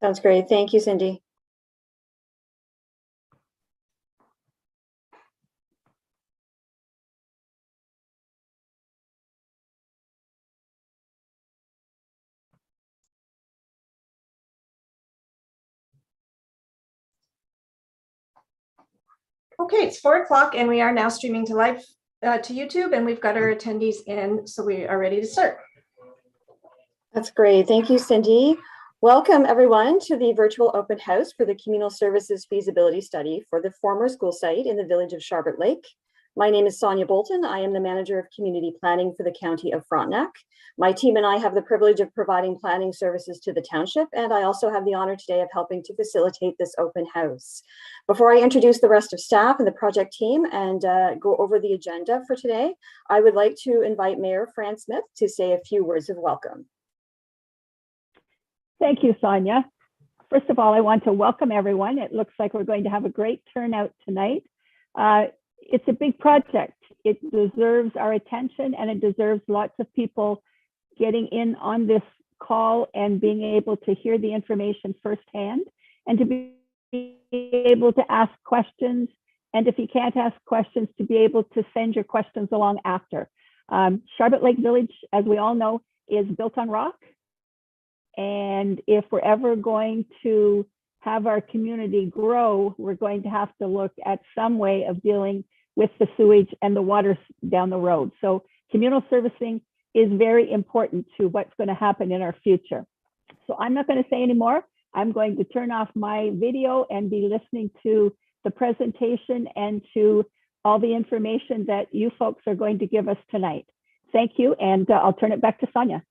Sounds great. Thank you, Cindy. Okay, it's 4 o'clock and we are now streaming to live to YouTube, and we've got our attendees in, so we are ready to start. That's great. Thank you, Cindy. Welcome everyone to the virtual open house for the Communal Services Feasibility Study for the former school site in the village of Sharbot Lake. My name is Sonia Bolton. I am the Manager of Community Planning for the County of Frontenac. My team and I have the privilege of providing planning services to the township, and I also have the honor today of helping to facilitate this open house. Before I introduce the rest of staff and the project team and go over the agenda for today, I would like to invite Mayor Fran Smith to say a few words of welcome. Thank you, Sonia. First of all, I want to welcome everyone. It looks like we're going to have a great turnout tonight. It's a big project. It deserves our attention, and it deserves lots of people getting in on this call and being able to hear the information firsthand, and to be able to ask questions. And if you can't ask questions, to be able to send your questions along after. Sharbot Lake Village, as we all know, is built on rock. And if we're ever going to have our community grow, we're going to have to look at some way of dealing with the sewage and the water down the road. So communal servicing is very important to what's going to happen in our future. So I'm not going to say any more. I'm going to turn off my video and be listening to the presentation and to all the information that you folks are going to give us tonight. Thank you, and I'll turn it back to Sonia.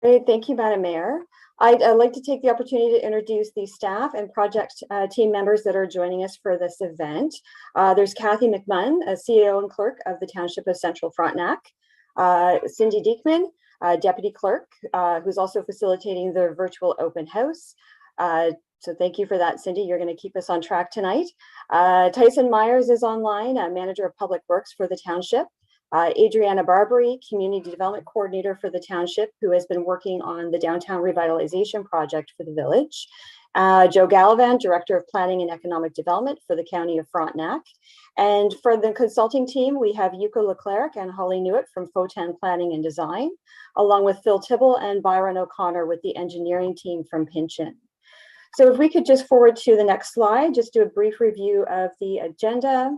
Great, thank you, Madam Mayor. I'd like to take the opportunity to introduce the staff and project team members that are joining us for this event. There's Kathy McMunn, CEO and Clerk of the Township of Central Frontenac, Cindy Diekman, Deputy Clerk, who's also facilitating the virtual open house. So thank you for that, Cindy. You're going to keep us on track tonight. Tyson Myers is online, Manager of Public Works for the Township. Adriana Barbary, Community Development Coordinator for the Township, who has been working on the Downtown Revitalization Project for the village. Joe Gallivan, Director of Planning and Economic Development for the County of Frontenac. And for the consulting team, we have Yuko Leclerc and Holly Newitt from Fotan Planning and Design, along with Phil Tibble and Byron O'Connor with the engineering team from Pinchin. So if we could just forward to the next slide, just do a brief review of the agenda.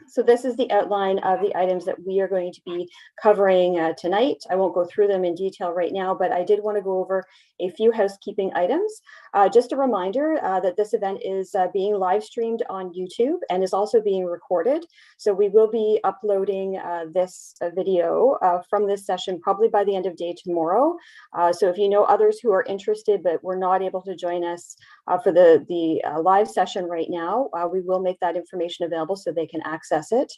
So this is the outline of the items that we are going to be covering tonight. I won't go through them in detail right now, but I did want to go over a few housekeeping items. Just a reminder that this event is being live streamed on YouTube and is also being recorded. So we will be uploading this video from this session probably by the end of day tomorrow. So if you know others who are interested but were not able to join us for the live session right now, we will make that information available so they can access it.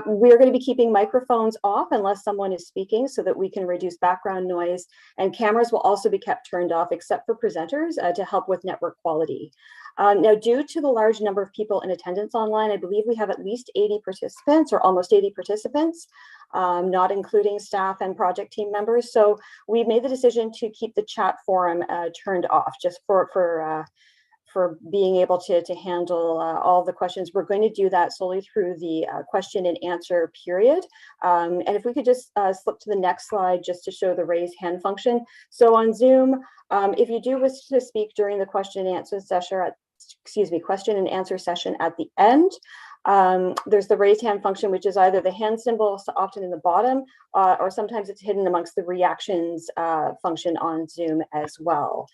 We're going to be keeping microphones off unless someone is speaking so that we can reduce background noise, and cameras will also be kept turned off except for presenters to help with network quality. Now, due to the large number of people in attendance online, I believe we have at least 80 participants or almost 80 participants, not including staff and project team members. So we made the decision to keep the chat forum turned off just for being able to handle all the questions. We're going to do that solely through the question and answer period. And if we could just slip to the next slide just to show the raise hand function. So on Zoom, if you do wish to speak during the question and answer session at the end, there's the raise hand function, which is either the hand symbol, so often in the bottom, or sometimes it's hidden amongst the reactions function on Zoom as well.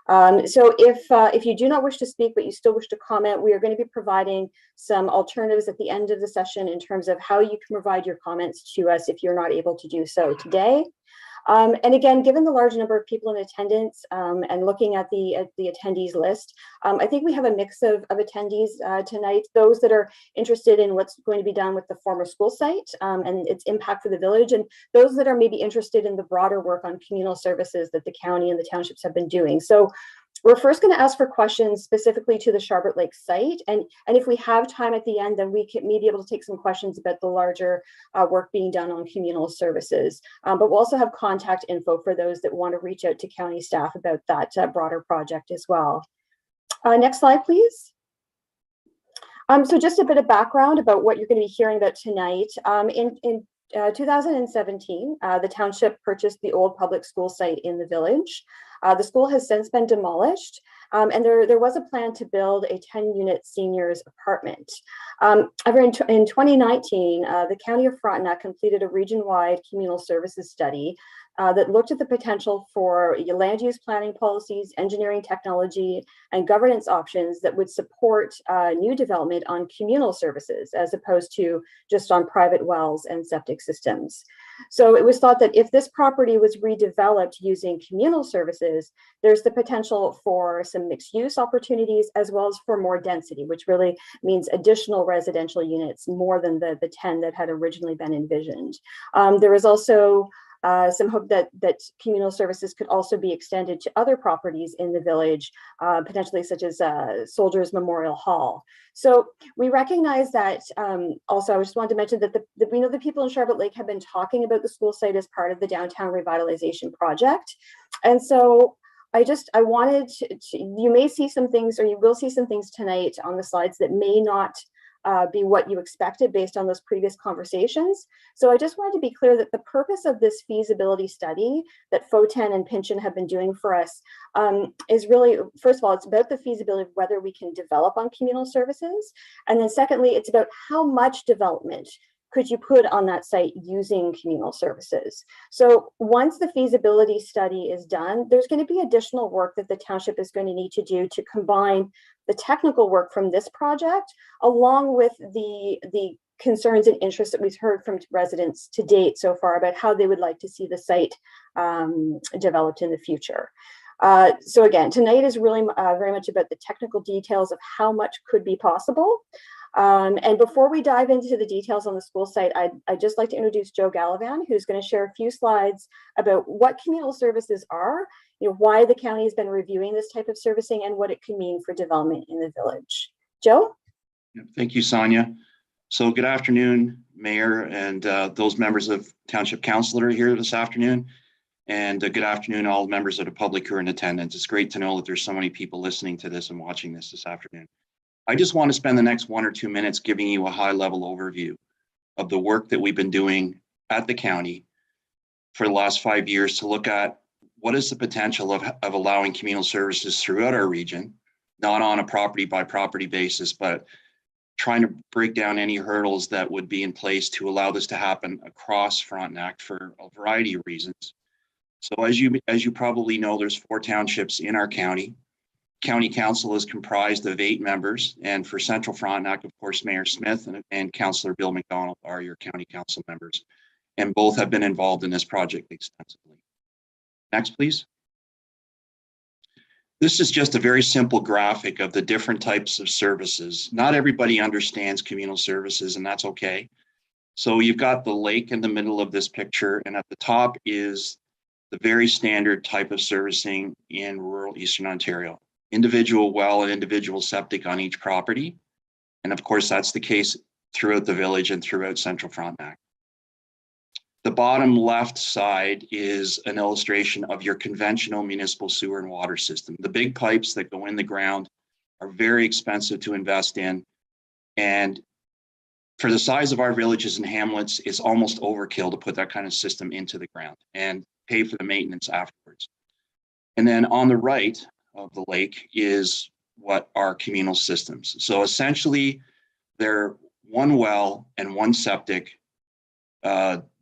So if you do not wish to speak, but you still wish to comment, we are going to be providing some alternatives at the end of the session in terms of how you can provide your comments to us if you're not able to do so today. And again, given the large number of people in attendance and looking at the attendees list, I think we have a mix of attendees tonight, those that are interested in what's going to be done with the former school site and its impact for the village, and those that are maybe interested in the broader work on communal services that the county and the townships have been doing. So We're first going to ask for questions specifically to the Sharbot Lake site. And if we have time at the end, then we may be able to take some questions about the larger work being done on communal services. But we'll also have contact info for those that want to reach out to county staff about that broader project as well. Next slide, please. So just a bit of background about what you're going to be hearing about tonight. In 2017, the township purchased the old public school site in the village. The school has since been demolished, and there was a plan to build a 10-unit seniors apartment. However, in 2019, the County of Frontenac completed a region-wide communal services study that looked at the potential for land use planning policies, engineering technology, and governance options that would support new development on communal services as opposed to just on private wells and septic systems. So it was thought that if this property was redeveloped using communal services, there's the potential for some mixed use opportunities as well as for more density, which really means additional residential units, more than the 10 that had originally been envisioned. There was also some hope that communal services could also be extended to other properties in the village, potentially such as Soldiers Memorial Hall. So we recognize that. Also, I just wanted to mention that we know the people in Sharbot Lake have been talking about the school site as part of the downtown revitalization project, and so I wanted to, you may see some things, or you will see some things tonight on the slides that may not be what you expected based on those previous conversations. So I just wanted to be clear that the purpose of this feasibility study that FOTEN and Pynchon have been doing for us is really, first of all, it's about the feasibility of whether we can develop on communal services. And then secondly, it's about how much development could you put on that site using communal services. So once the feasibility study is done, there's going to be additional work that the township is going to need to do to combine the technical work from this project along with the concerns and interests that we've heard from residents to date so far about how they would like to see the site developed in the future. So again, tonight is really very much about the technical details of how much could be possible. And before we dive into the details on the school site, I'd just like to introduce Joe Gallivan, who's going to share a few slides about what communal services are, why the county has been reviewing this type of servicing, and what it can mean for development in the village. Joe? Thank you, Sonia. So good afternoon, Mayor, and those members of Township Council that are here this afternoon. And good afternoon, all members of the public who are in attendance. It's great to know that there's so many people listening to this and watching this afternoon. I just want to spend the next 1 or 2 minutes giving you a high-level overview of the work that we've been doing at the county for the last 5 years to look at what is the potential of allowing communal services throughout our region, not on a property-by-property basis, but trying to break down any hurdles that would be in place to allow this to happen across Frontenac for a variety of reasons. So as you probably know, there's 4 townships in our county. County Council is comprised of 8 members, and for Central Frontenac, of course, Mayor Smith and Councillor Bill McDonald are your County Council members, and both have been involved in this project extensively. Next, please. This is just a very simple graphic of the different types of services. Not everybody understands communal services, and that's okay. So you've got the lake in the middle of this picture, and at the top is the very standard type of servicing in rural Eastern Ontario. Individual well and individual septic on each property. And of course, that's the case throughout the village and throughout Central Frontenac. The bottom left side is an illustration of your conventional municipal sewer and water system. The big pipes that go in the ground are very expensive to invest in. And for the size of our villages and hamlets, it's almost overkill to put that kind of system into the ground and pay for the maintenance afterwards. And then on the right of the lake is what are communal systems. So essentially, they're one well and one septic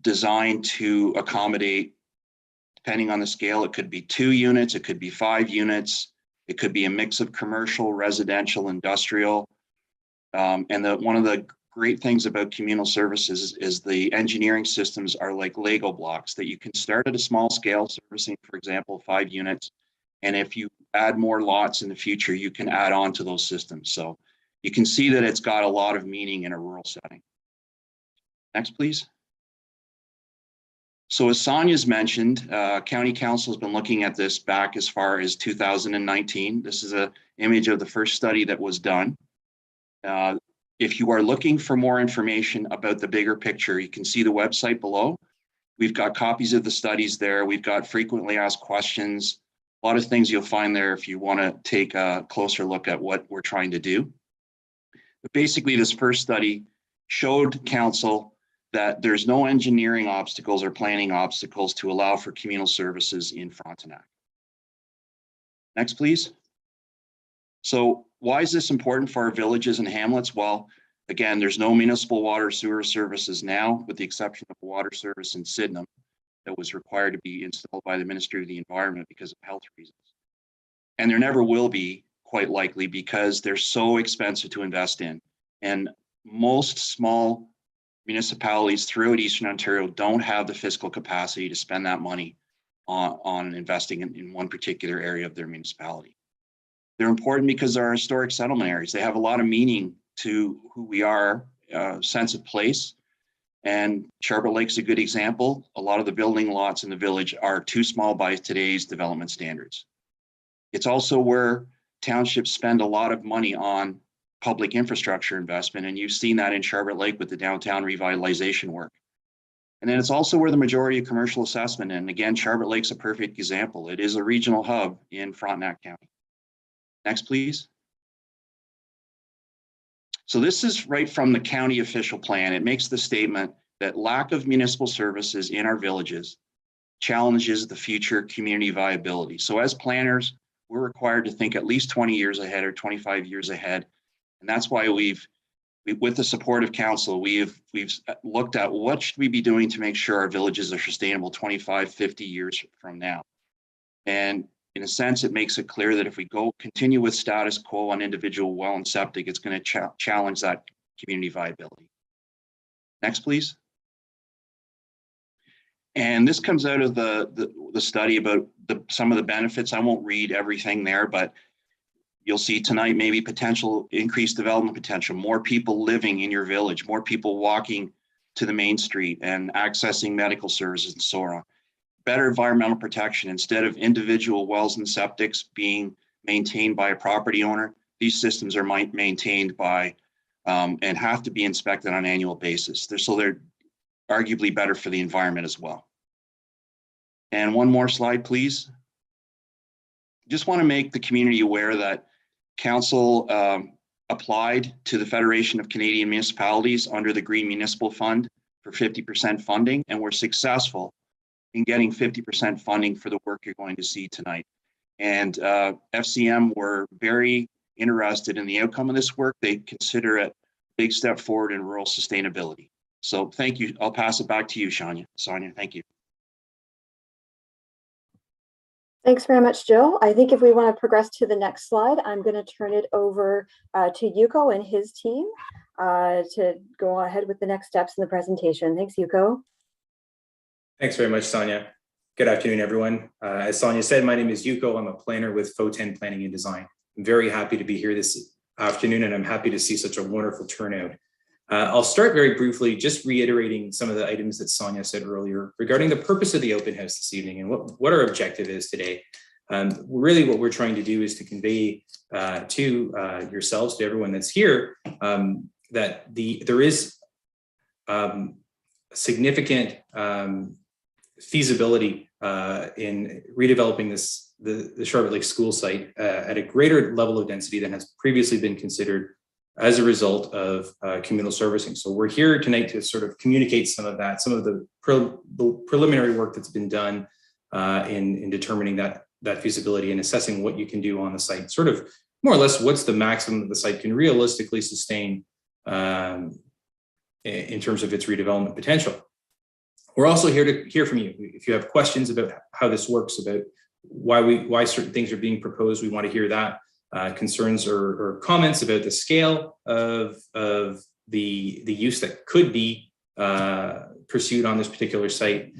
designed to accommodate, depending on the scale, it could be 2 units, it could be 5 units, it could be a mix of commercial, residential, industrial. And one of the great things about communal services is the engineering systems are like Lego blocks that you can start at a small scale servicing, for example, 5 units. And if you add more lots in the future, you can add on to those systems. So you can see that it's got a lot of meaning in a rural setting. Next, please. So as Sonia's mentioned, County Council has been looking at this back as far as 2019. This is an image of the first study that was done. If you are looking for more information about the bigger picture, you can see the website below. We've got copies of the studies there. We've got frequently asked questions, a lot of things you'll find there if you want to take a closer look at what we're trying to do. But basically, this first study showed council that there's no engineering obstacles or planning obstacles to allow for communal services in Frontenac. Next, please. So why is this important for our villages and hamlets? Well, again, there's no municipal water sewer services now, with the exception of a water service in Sydenham that was required to be installed by the Ministry of the Environment because of health reasons. And there never will be, quite likely, because they're so expensive to invest in. And most small municipalities throughout Eastern Ontario don't have the fiscal capacity to spend that money on investing in one particular area of their municipality. They're important because they're historic settlement areas. They have a lot of meaning to who we are, sense of place. And Sharbot Lake's a good example. A lot of the building lots in the village are too small by today's development standards. It's also where townships spend a lot of money on public infrastructure investment, and you've seen that in Sharbot Lake with the downtown revitalization work. And then it's also where the majority of commercial assessment, and again, Sharbot Lake's a perfect example. It is a regional hub in Frontenac County. Next, please. So this is right from the county official plan. It makes the statement that lack of municipal services in our villages challenges the future community viability. So as planners, we're required to think at least 20 years ahead or 25 years ahead. And that's why with the support of council, we've looked at what should we be doing to make sure our villages are sustainable 25, 50 years from now. And in a sense, it makes it clear that if we continue with status quo on individual well and septic, it's going to challenge that community viability. Next, please. And this comes out of the study about some of the benefits. I won't read everything there, but you'll see tonight maybe potential increased development potential, more people living in your village, more people walking to the main street and accessing medical services and so on. Better environmental protection. Instead of individual wells and septics being maintained by a property owner, these systems are maintained by and have to be inspected on an annual basis. So they're arguably better for the environment as well. And one more slide, please. Just want to make the community aware that council applied to the Federation of Canadian Municipalities under the Green Municipal Fund for 50% funding, and we're successful in getting 50% funding for the work you're going to see tonight. And FCM were very interested in the outcome of this work. They consider it a big step forward in rural sustainability. So thank you. I'll pass it back to you, Sonia. Thank you. Thanks very much, Joe. I think if we want to progress to the next slide, I'm going to turn it over to Yuko and his team to go ahead with the next steps in the presentation. Thanks, Yuko. Thanks very much, Sonia. Good afternoon, everyone. As Sonia said, my name is Yuko. I'm a planner with FO10 Planning and Design. I'm very happy to be here this afternoon, and I'm happy to see such a wonderful turnout. I'll start very briefly, just reiterating some of the items that Sonia said earlier regarding the purpose of the open house this evening and what our objective is today. Really what we're trying to do is to convey to yourselves, to everyone that's here, that there is significant feasibility in redeveloping the Sharbot Lake School site at a greater level of density than has previously been considered as a result of communal servicing. So we're here tonight to sort of communicate some of that, some of the preliminary work that's been done in determining that feasibility and assessing what you can do on the site, sort of more or less what's the maximum that the site can realistically sustain in terms of its redevelopment potential. We're also here to hear from you. If you have questions about how this works, about why certain things are being proposed, we want to hear that. Concerns or comments about the scale of the use that could be pursued on this particular site,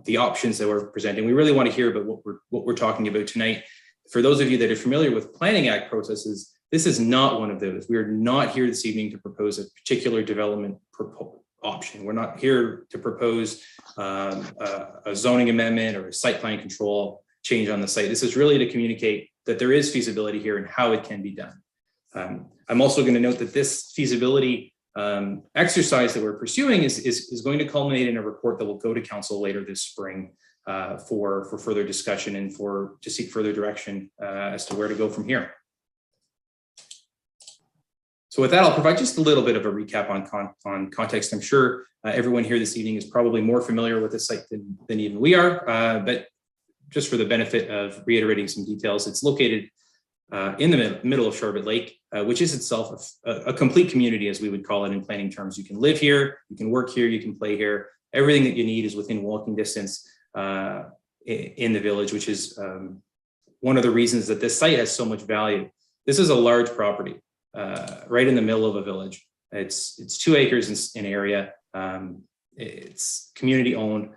the options that we're presenting. We really want to hear about what we're talking about tonight. For those of you that are familiar with Planning Act processes, this is not one of those. We are not here this evening to propose a particular development option. We're not here to propose a zoning amendment or a site plan control change on the site. This is really to communicate that there is feasibility here and how it can be done. I'm also going to note that this feasibility exercise that we're pursuing is going to culminate in a report that will go to council later this spring for further discussion and to seek further direction as to where to go from here. So with that, I'll provide just a little bit of a recap on context. I'm sure everyone here this evening is probably more familiar with the site than even we are, but just for the benefit of reiterating some details, it's located in the middle of Sharbot Lake, which is itself a complete community, as we would call it in planning terms. You can live here, you can work here, you can play here. Everything that you need is within walking distance in the village, which is one of the reasons that this site has so much value. This is a large property right in the middle of a village. It's 2 acres in area. It's community owned.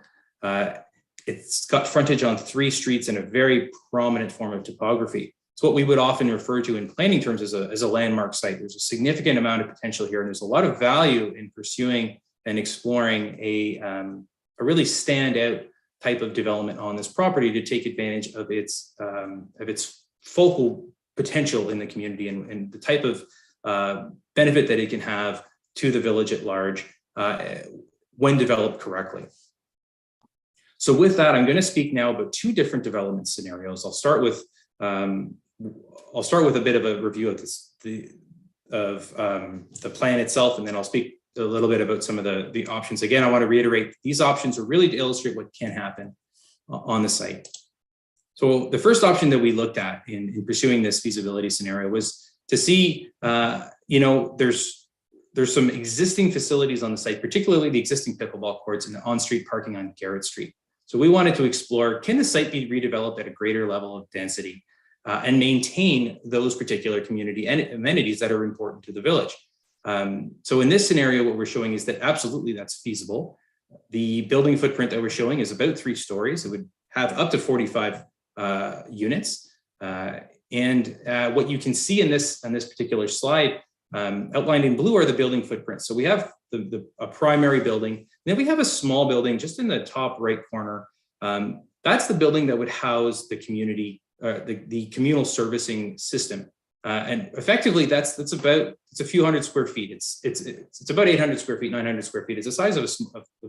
It's got frontage on 3 streets and a very prominent form of topography. It's what we would often refer to in planning terms as a landmark site. There's a significant amount of potential here, and there's a lot of value in pursuing and exploring a really standout type of development on this property to take advantage of its focal potential in the community and the type of benefit that it can have to the village at large when developed correctly. So with that, I'm going to speak now about 2 different development scenarios. I'll start with a bit of a review of the plan itself, and then I'll speak a little bit about some of the options. Again, I want to reiterate these options are really to illustrate what can happen on the site. So the first option that we looked at in pursuing this feasibility scenario was to see, there's some existing facilities on the site, particularly the existing pickleball courts and the on-street parking on Garrett Street. So we wanted to explore, can the site be redeveloped at a greater level of density and maintain those particular community amenities that are important to the village? So in this scenario, what we're showing is that absolutely that's feasible. The building footprint that we're showing is about 3 stories. It would have up to 45 units. And what you can see on this particular slide, outlined in blue, are the building footprints. So we have a primary building. Then we have a small building just in the top right corner. That's the building that would house the community, the communal servicing system. And effectively, it's a few hundred square feet. It's about 800 square feet, 900 square feet. It's the size of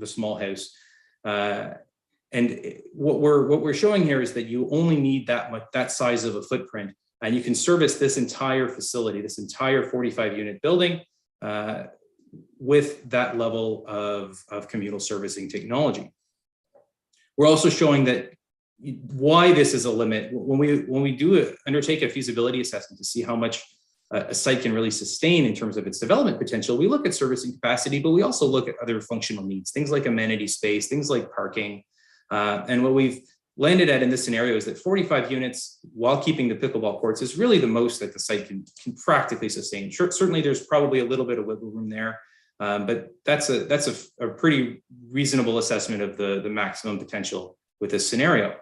a small house. And what we're showing here is that you only need that size of a footprint, and you can service this entire facility, this entire 45-unit building, with that level of communal servicing technology. We're also showing that why this is a limit. When we undertake a feasibility assessment to see how much a site can really sustain in terms of its development potential, we look at servicing capacity, but we also look at other functional needs, things like amenity space, things like parking. And what we've landed at in this scenario is that 45 units, while keeping the pickleball courts, is really the most that the site can practically sustain. Certainly, there's probably a little bit of wiggle room there, but that's a pretty reasonable assessment of the maximum potential with this scenario.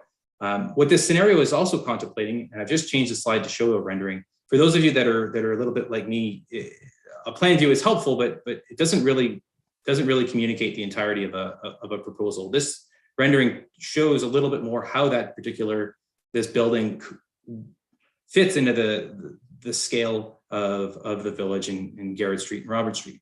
What this scenario is also contemplating, and I've just changed the slide to show a rendering. For those of you that are a little bit like me, a plan view is helpful, but it doesn't really communicate the entirety of a proposal. This rendering shows a little bit more how this building fits into the scale of the village in Garrett Street and Robert Street.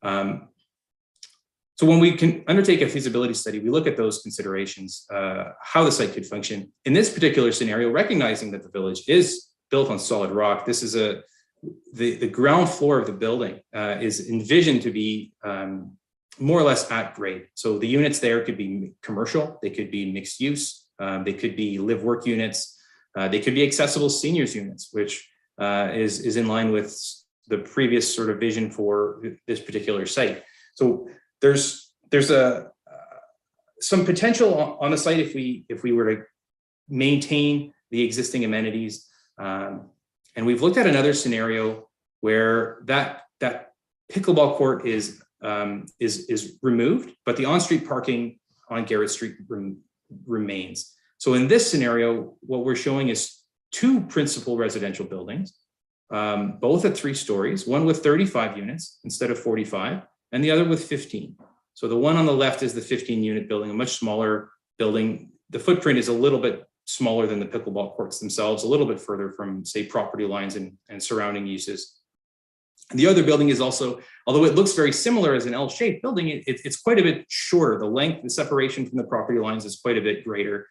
So when we can undertake a feasibility study, we look at those considerations, how the site could function. In this particular scenario, recognizing that the village is built on solid rock, this is the ground floor of the building is envisioned to be more or less at grade. So the units there could be commercial, they could be mixed use, they could be live work units, they could be accessible seniors units, which is in line with the previous sort of vision for this particular site. So there's some potential on the site if we were to maintain the existing amenities. And we've looked at another scenario where that pickleball court is removed, but the on-street parking on Garrett Street remains. So in this scenario, what we're showing is 2 principal residential buildings, both at 3 stories, one with 35 units instead of 45, and the other with 15. So the one on the left is the 15-unit building, a much smaller building. The footprint is a little bit smaller than the pickleball courts themselves, a little bit further from, say, property lines and surrounding uses. And the other building is also, although it looks very similar as an L-shaped building, it's quite a bit shorter. The length, the separation from the property lines is quite a bit greater,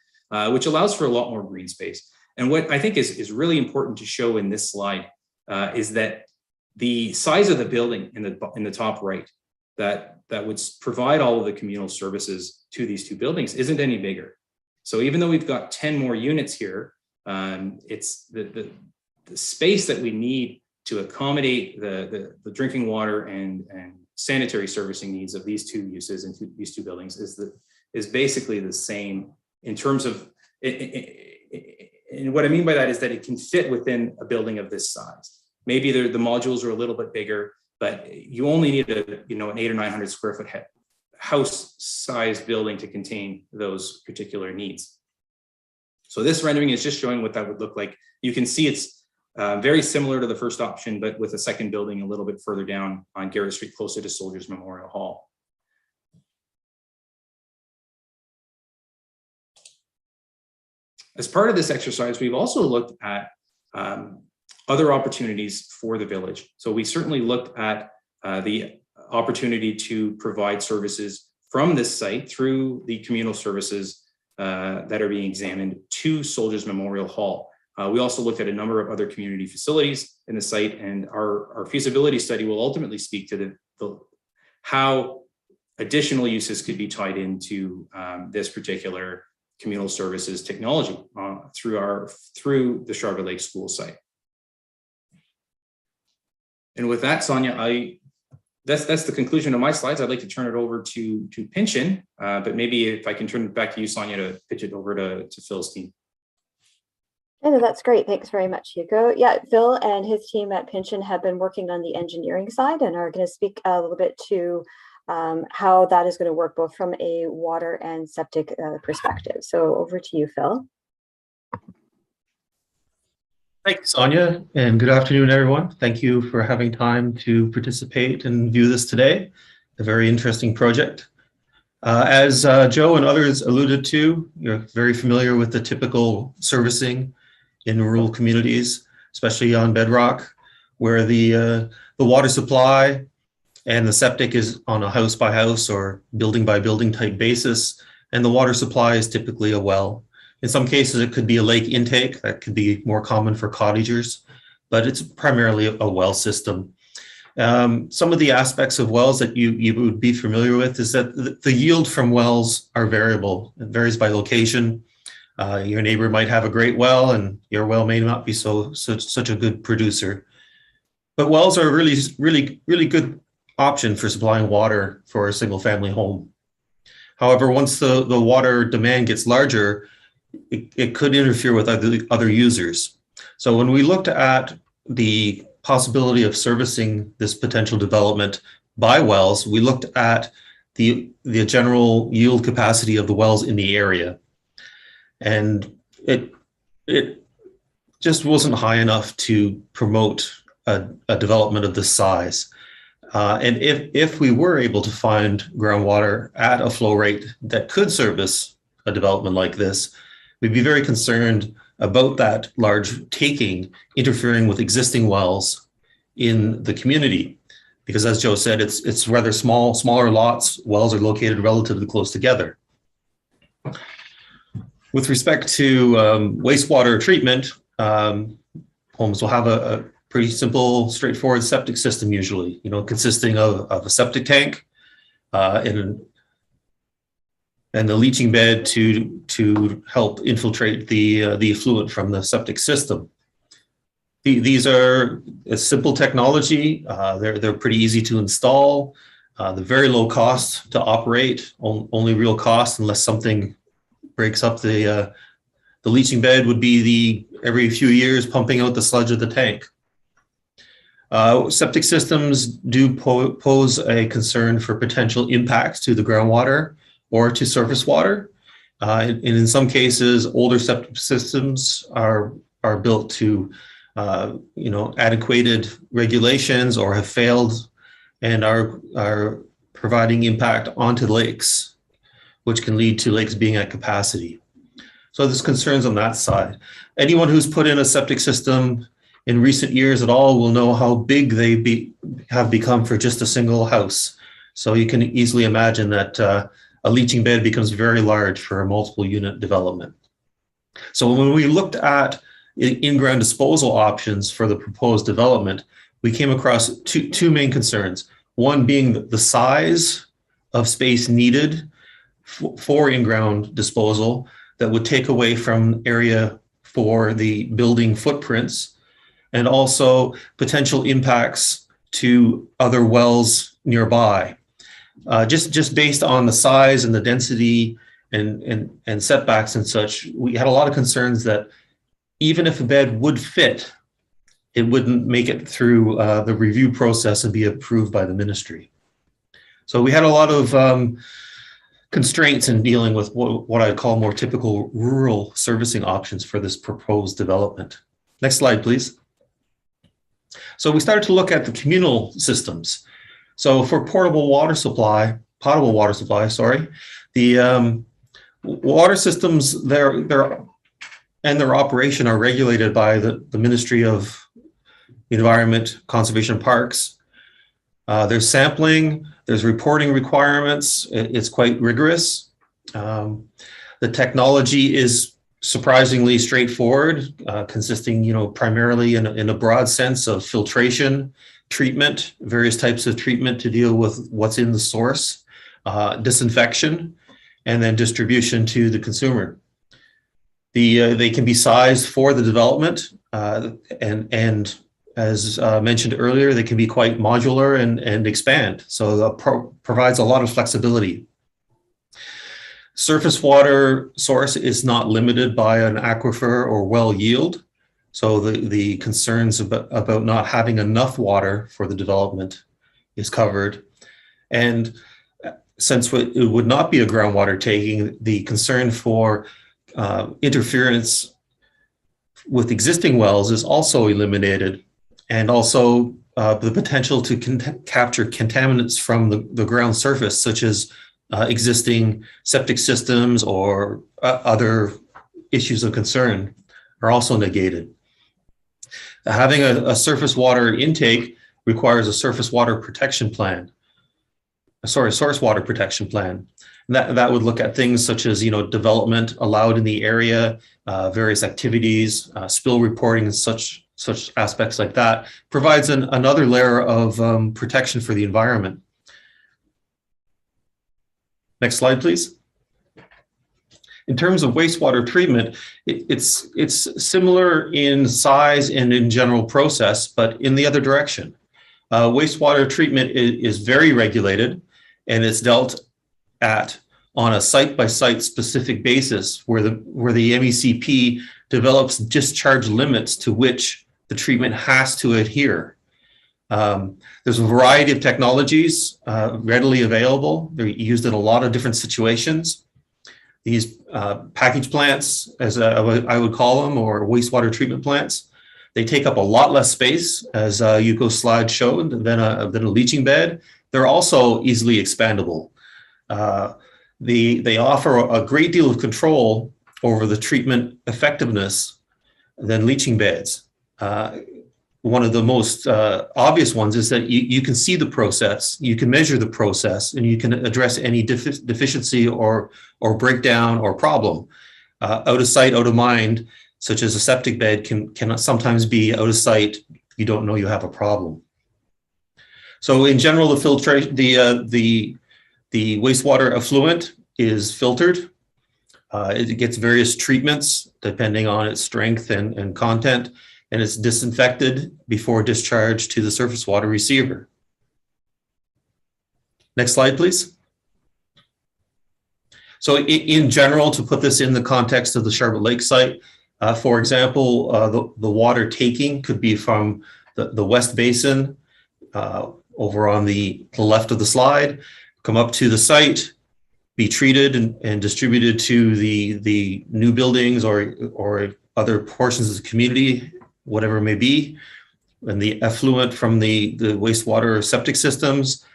which allows for a lot more green space. And what I think is really important to show in this slide is that the size of the building in the top right that would provide all of the communal services to these two buildings isn't any bigger. So even though we've got 10 more units here, it's the space that we need to accommodate the drinking water and sanitary servicing needs of these two uses and these two buildings is basically the same in terms of, and what I mean by that is that it can fit within a building of this size. Maybe the modules are a little bit bigger, but you only need an 800 or 900 square foot house size building to contain those particular needs. So this rendering is just showing what that would look like. You can see it's very similar to the first option, but with a second building a little bit further down on Garrett Street, closer to Soldiers Memorial Hall. As part of this exercise, we've also looked at other opportunities for the village. So we certainly looked at the opportunity to provide services from this site through the communal services that are being examined to Soldiers Memorial Hall. We also looked at a number of other community facilities in the site, and our feasibility study will ultimately speak to how additional uses could be tied into this particular communal services technology through the Sharbot Lake School site. And with that, Sonia, that's the conclusion of my slides. I'd like to turn it over to Pinchin, but maybe if I can turn it back to you, Sonia, to pitch it over to Phil's team. No, that's great. Thanks very much, Hugo. Yeah, Phil and his team at Pinchin have been working on the engineering side and are going to speak a little bit to how that is going to work both from a water and septic perspective. So over to you, Phil. Thank you, Sonia, and good afternoon, everyone. Thank you for having time to participate and view this today. A very interesting project. As Joe and others alluded to, you're very familiar with the typical servicing in rural communities, especially on bedrock, where the water supply and the septic is on a house by house or building by building type basis, and the water supply is typically a well. In some cases, it could be a lake intake. That could be more common for cottagers, but it's primarily a well system. Some of the aspects of wells that you would be familiar with is that the yield from wells are variable. It varies by location. Your neighbor might have a great well and your well may not be such a good producer. But wells are a really good option for supplying water for a single family home. However, once the water demand gets larger, it could interfere with other users. So when we looked at the possibility of servicing this potential development by wells, we looked at the general yield capacity of the wells in the area. And it just wasn't high enough to promote a development of this size. And if we were able to find groundwater at a flow rate that could service a development like this, we'd be very concerned about that large taking interfering with existing wells in the community. Because as Joe said, it's rather smaller lots. Wells are located relatively close together. With respect to wastewater treatment, homes will have a pretty simple, straightforward septic system usually, consisting of a septic tank and the leaching bed to help infiltrate the effluent from the septic system. These are a simple technology. They're pretty easy to install. They're very low cost to operate. Only real cost, unless something breaks up the leaching bed, would be every few years pumping out the sludge of the tank. Septic systems do pose a concern for potential impacts to the groundwater or to surface water. And in some cases, older septic systems are built to adequate regulations or have failed and are providing impact onto lakes, which can lead to lakes being at capacity. So there's concerns on that side. Anyone who's put in a septic system in recent years at all will know how big they have become for just a single house. So you can easily imagine that a leaching bed becomes very large for a multiple unit development. So when we looked at in-ground disposal options for the proposed development, we came across two main concerns. One being the size of space needed for in-ground disposal that would take away from area for the building footprints, and also potential impacts to other wells nearby. Just based on the size and the density and setbacks and such, we had a lot of concerns that even if a bed would fit, it wouldn't make it through the review process and be approved by the ministry. So we had a lot of constraints in dealing with what I'd call more typical rural servicing options for this proposed development. Next slide, please. So we started to look at the communal systems. So for potable water supply, the water systems, their operation are regulated by the Ministry of Environment, Conservation, Parks. There's sampling, there's reporting requirements. It's quite rigorous. The technology is surprisingly straightforward, consisting, primarily in a broad sense of filtration, treatment, various types of treatment to deal with what's in the source, disinfection, and then distribution to the consumer. They can be sized for the development, and as mentioned earlier, they can be quite modular and expand. So that provides a lot of flexibility. Surface water source is not limited by an aquifer or well yield. So the concerns about not having enough water for the development is covered. And since it would not be a groundwater taking, the concern for interference with existing wells is also eliminated, and also the potential to capture contaminants from the ground surface, such as existing septic systems or other issues of concern are also negated. Having a surface water intake requires a source water protection plan. That would look at things such as, development allowed in the area, various activities, spill reporting, and such aspects like that, provides another layer of protection for the environment. Next slide, please. In terms of wastewater treatment, it's similar in size and in general process, but in the other direction. Wastewater treatment is very regulated, and it's dealt at on a site-by-site specific basis where the MECP develops discharge limits to which the treatment has to adhere. There's a variety of technologies readily available. They're used in a lot of different situations. These package plants, as I would call them, or wastewater treatment plants, they take up a lot less space, as Yuko's slide showed, than a leaching bed. They're also easily expandable. They offer a great deal of control over the treatment effectiveness than leaching beds. One of the most obvious ones is that you can see the process, you can measure the process, and you can address any deficiency or breakdown or problem. Out of sight, out of mind, such as a septic bed can sometimes be out of sight. You don't know you have a problem. So in general, the filtration, the wastewater effluent is filtered. It gets various treatments depending on its strength and content, and it's disinfected before discharge to the surface water receiver. Next slide, please. So in general, to put this in the context of the Sharbot Lake site, for example, the water taking could be from the West Basin over on the left of the slide, come up to the site, be treated and distributed to the new buildings or other portions of the community, whatever it may be, and the effluent from the wastewater septic systems,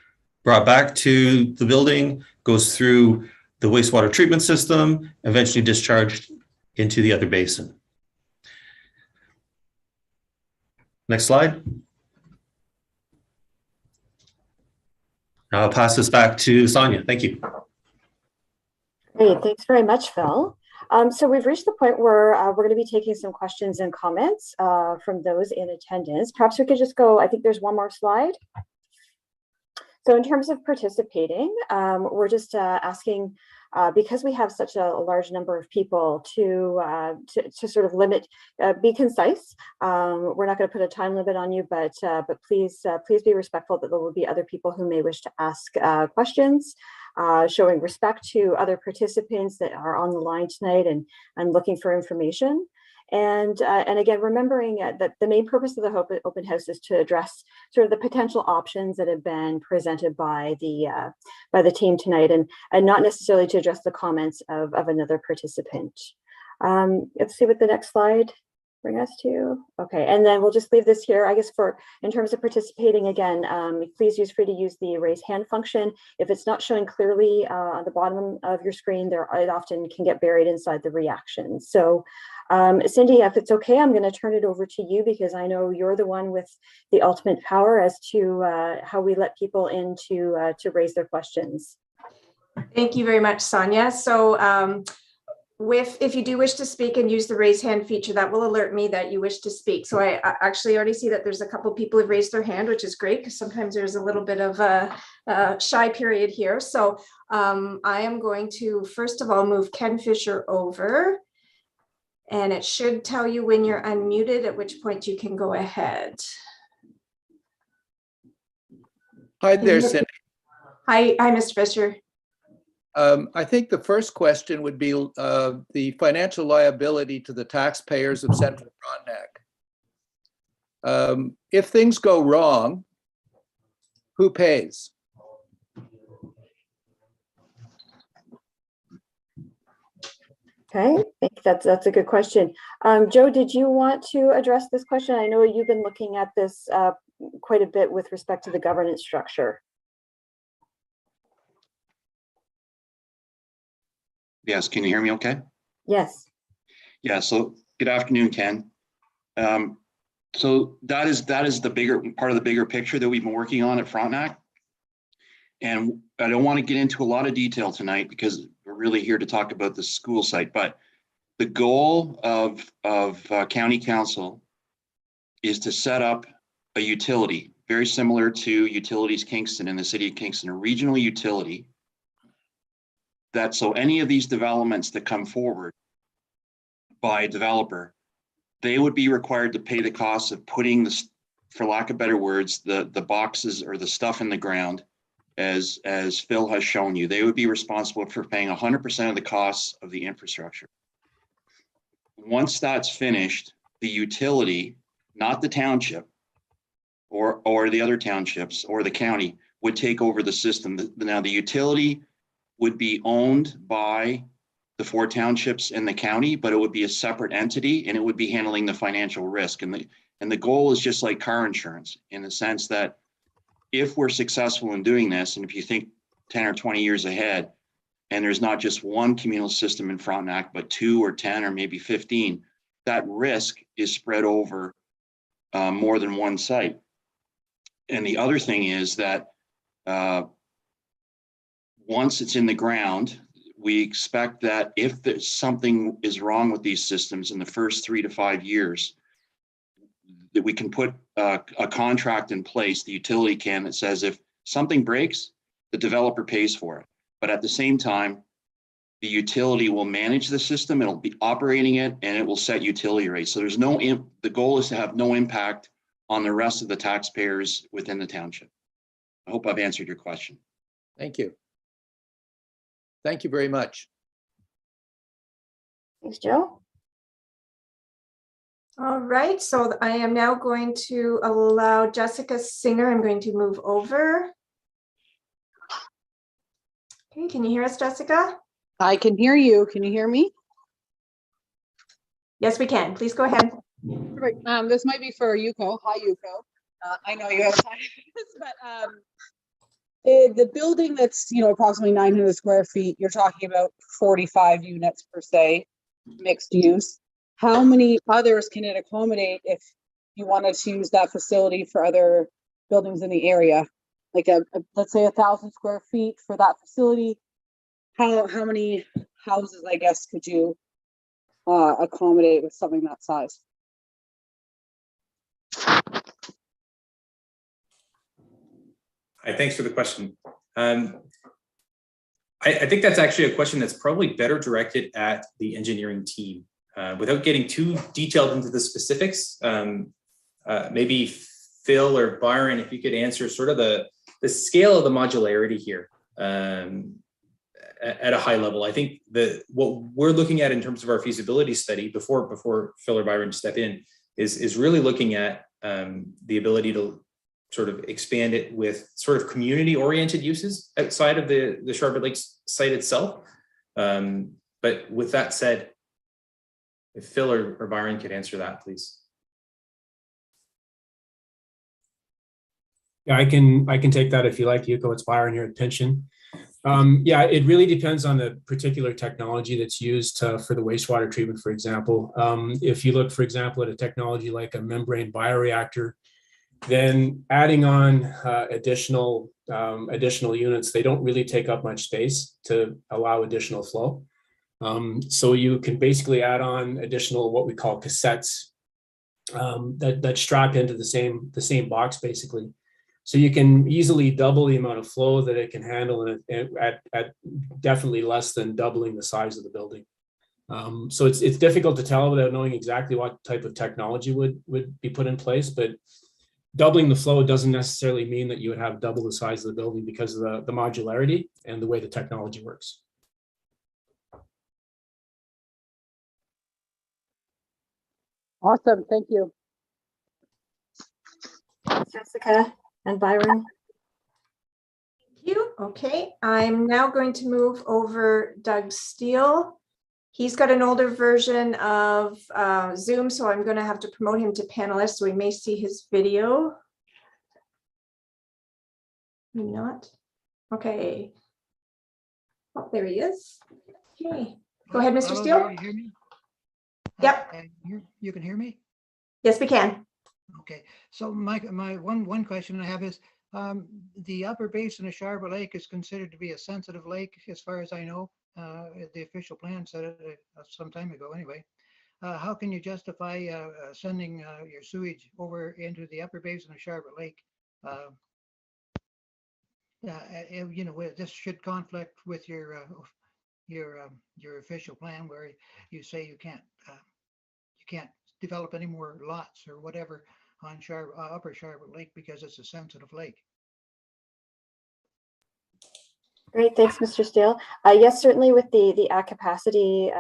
brought back to the building, goes through the wastewater treatment system, eventually discharged into the other basin. Next slide. I'll pass this back to Sonia. Thank you. Great, thanks very much, Phil. So we've reached the point where we're going to be taking some questions and comments from those in attendance. Perhaps we could just go, I think there's one more slide. So in terms of participating, we're just asking, because we have such a large number of people to sort of limit, be concise. We're not going to put a time limit on you, but please be respectful that there will be other people who may wish to ask questions, showing respect to other participants that are on the line tonight and looking for information. And again, remembering that the main purpose of the open house is to address sort of the potential options that have been presented by the team tonight, and not necessarily to address the comments of another participant. Let's see what the next slide bring us to. Okay, and then we'll just leave this here. I guess in terms of participating, again, please use free to use the raise hand function. If it's not showing clearly on the bottom of your screen, it often can get buried inside the reactions. So Cindy, if it's okay, I'm going to turn it over to you, because I know you're the one with the ultimate power as to how we let people in to raise their questions. Thank you very much, Sonia. So if you do wish to speak and use the raise hand feature, that will alert me that you wish to speak. So I actually already see that there's a couple people who've raised their hand, which is great, because sometimes there's a little bit of a shy period here. So I am going to, first of all, move Ken Fisher over. And it should tell you when you're unmuted, at which point you can go ahead. Hi there, Cindy. Hi, Mr. Fisher. I think the first question would be the financial liability to the taxpayers of Central Frontenac. If things go wrong, who pays? Okay, I think that's a good question. Joe, did you want to address this question? I know you've been looking at this quite a bit with respect to the governance structure. Yes, can you hear me okay? Yes. Yeah, so good afternoon, Ken. So that is the bigger part of the bigger picture that we've been working on at Frontenac. And I don't want to get into a lot of detail tonight because we're really here to talk about the school site, but the goal of County Council is to set up a utility very similar to Utilities Kingston in the city of Kingston, a regional utility that so any of these developments that come forward by a developer, they would be required to pay the cost of putting this, for lack of better words, the boxes or the stuff in the ground. As Phil has shown you, they would be responsible for paying 100% of the costs of the infrastructure. Once that's finished, the utility, not the township or the other townships or the county, would take over the system. Now the utility would be owned by the 4 townships in the county, but it would be a separate entity and it would be handling the financial risk. And the goal is just like car insurance in the sense that if we're successful in doing this, and if you think 10 or 20 years ahead, and there's not just one communal system in Frontenac, but 2 or 10 or maybe 15, that risk is spread over more than one site. And the other thing is that once it's in the ground, we expect that if there's something is wrong with these systems in the first 3 to 5 years, that we can put a contract in place, the utility can, that says if something breaks, the developer pays for it. But at the same time, the utility will manage the system, it'll be operating it, and it will set utility rates. So there's the goal is to have no impact on the rest of the taxpayers within the township. I hope I've answered your question. Thank you. Thank you very much. Thanks, Joe. All right, so I am now going to allow Jessica Singer. I'm going to move over. Okay, can you hear us, Jessica? I can hear you. Can you hear me? Yes, we can. Please go ahead. Perfect. This might be for Yuko. Hi, Yuko. I know you have time, but The building that's, approximately 900 square feet, you're talking about 45 units per se, mixed use. How many others can it accommodate if you wanted to use that facility for other buildings in the area? Like let's say 1,000 square feet for that facility. How many houses, I guess, could you accommodate with something that size? Hi, thanks for the question. I think that's actually a question that's probably better directed at the engineering team. Without getting too detailed into the specifics, maybe Phil or Byron, if you could answer sort of the scale of the modularity here at a high level. I think what we're looking at in terms of our feasibility study before Phil or Byron step in is really looking at the ability to sort of expand it with sort of community-oriented uses outside of the Sharbot Lake site itself. But with that said, if Phil or Byron could answer that, please. Yeah, I can take that if you like, Yuko. It's Byron here at Pension. Yeah, it really depends on the particular technology that's used for the wastewater treatment, for example. If you look, for example, at a technology like a membrane bioreactor, then adding on additional units, they don't really take up much space to allow additional flow. So you can basically add on additional what we call cassettes that strap into the same box basically. So you can easily double the amount of flow that it can handle at definitely less than doubling the size of the building. So it's difficult to tell without knowing exactly what type of technology would be put in place, but doubling the flow doesn't necessarily mean that you would have double the size of the building because of the modularity and the way the technology works. Awesome, thank you. Jessica and Byron. Thank you. Okay, I'm now going to move over Doug Steele. He's got an older version of Zoom, so I'm going to have to promote him to panelist, so we may see his video. Maybe not. Okay. Oh, there he is. Okay. Go ahead, Mr. Steele. Can you hear me? Yep. You can hear me? Yes, we can. Okay. So my one question I have is the upper basin of Sharbot Lake is considered to be a sensitive lake, as far as I know. The official plan said it some time ago anyway. How can you justify sending your sewage over into the upper basin of Sharbot Lake? This should conflict with your official plan, where you say you can't develop any more lots or whatever on upper Sharbot Lake because it's a sensitive lake. Great, thanks, Mr. Steele. Yes, certainly with the at capacity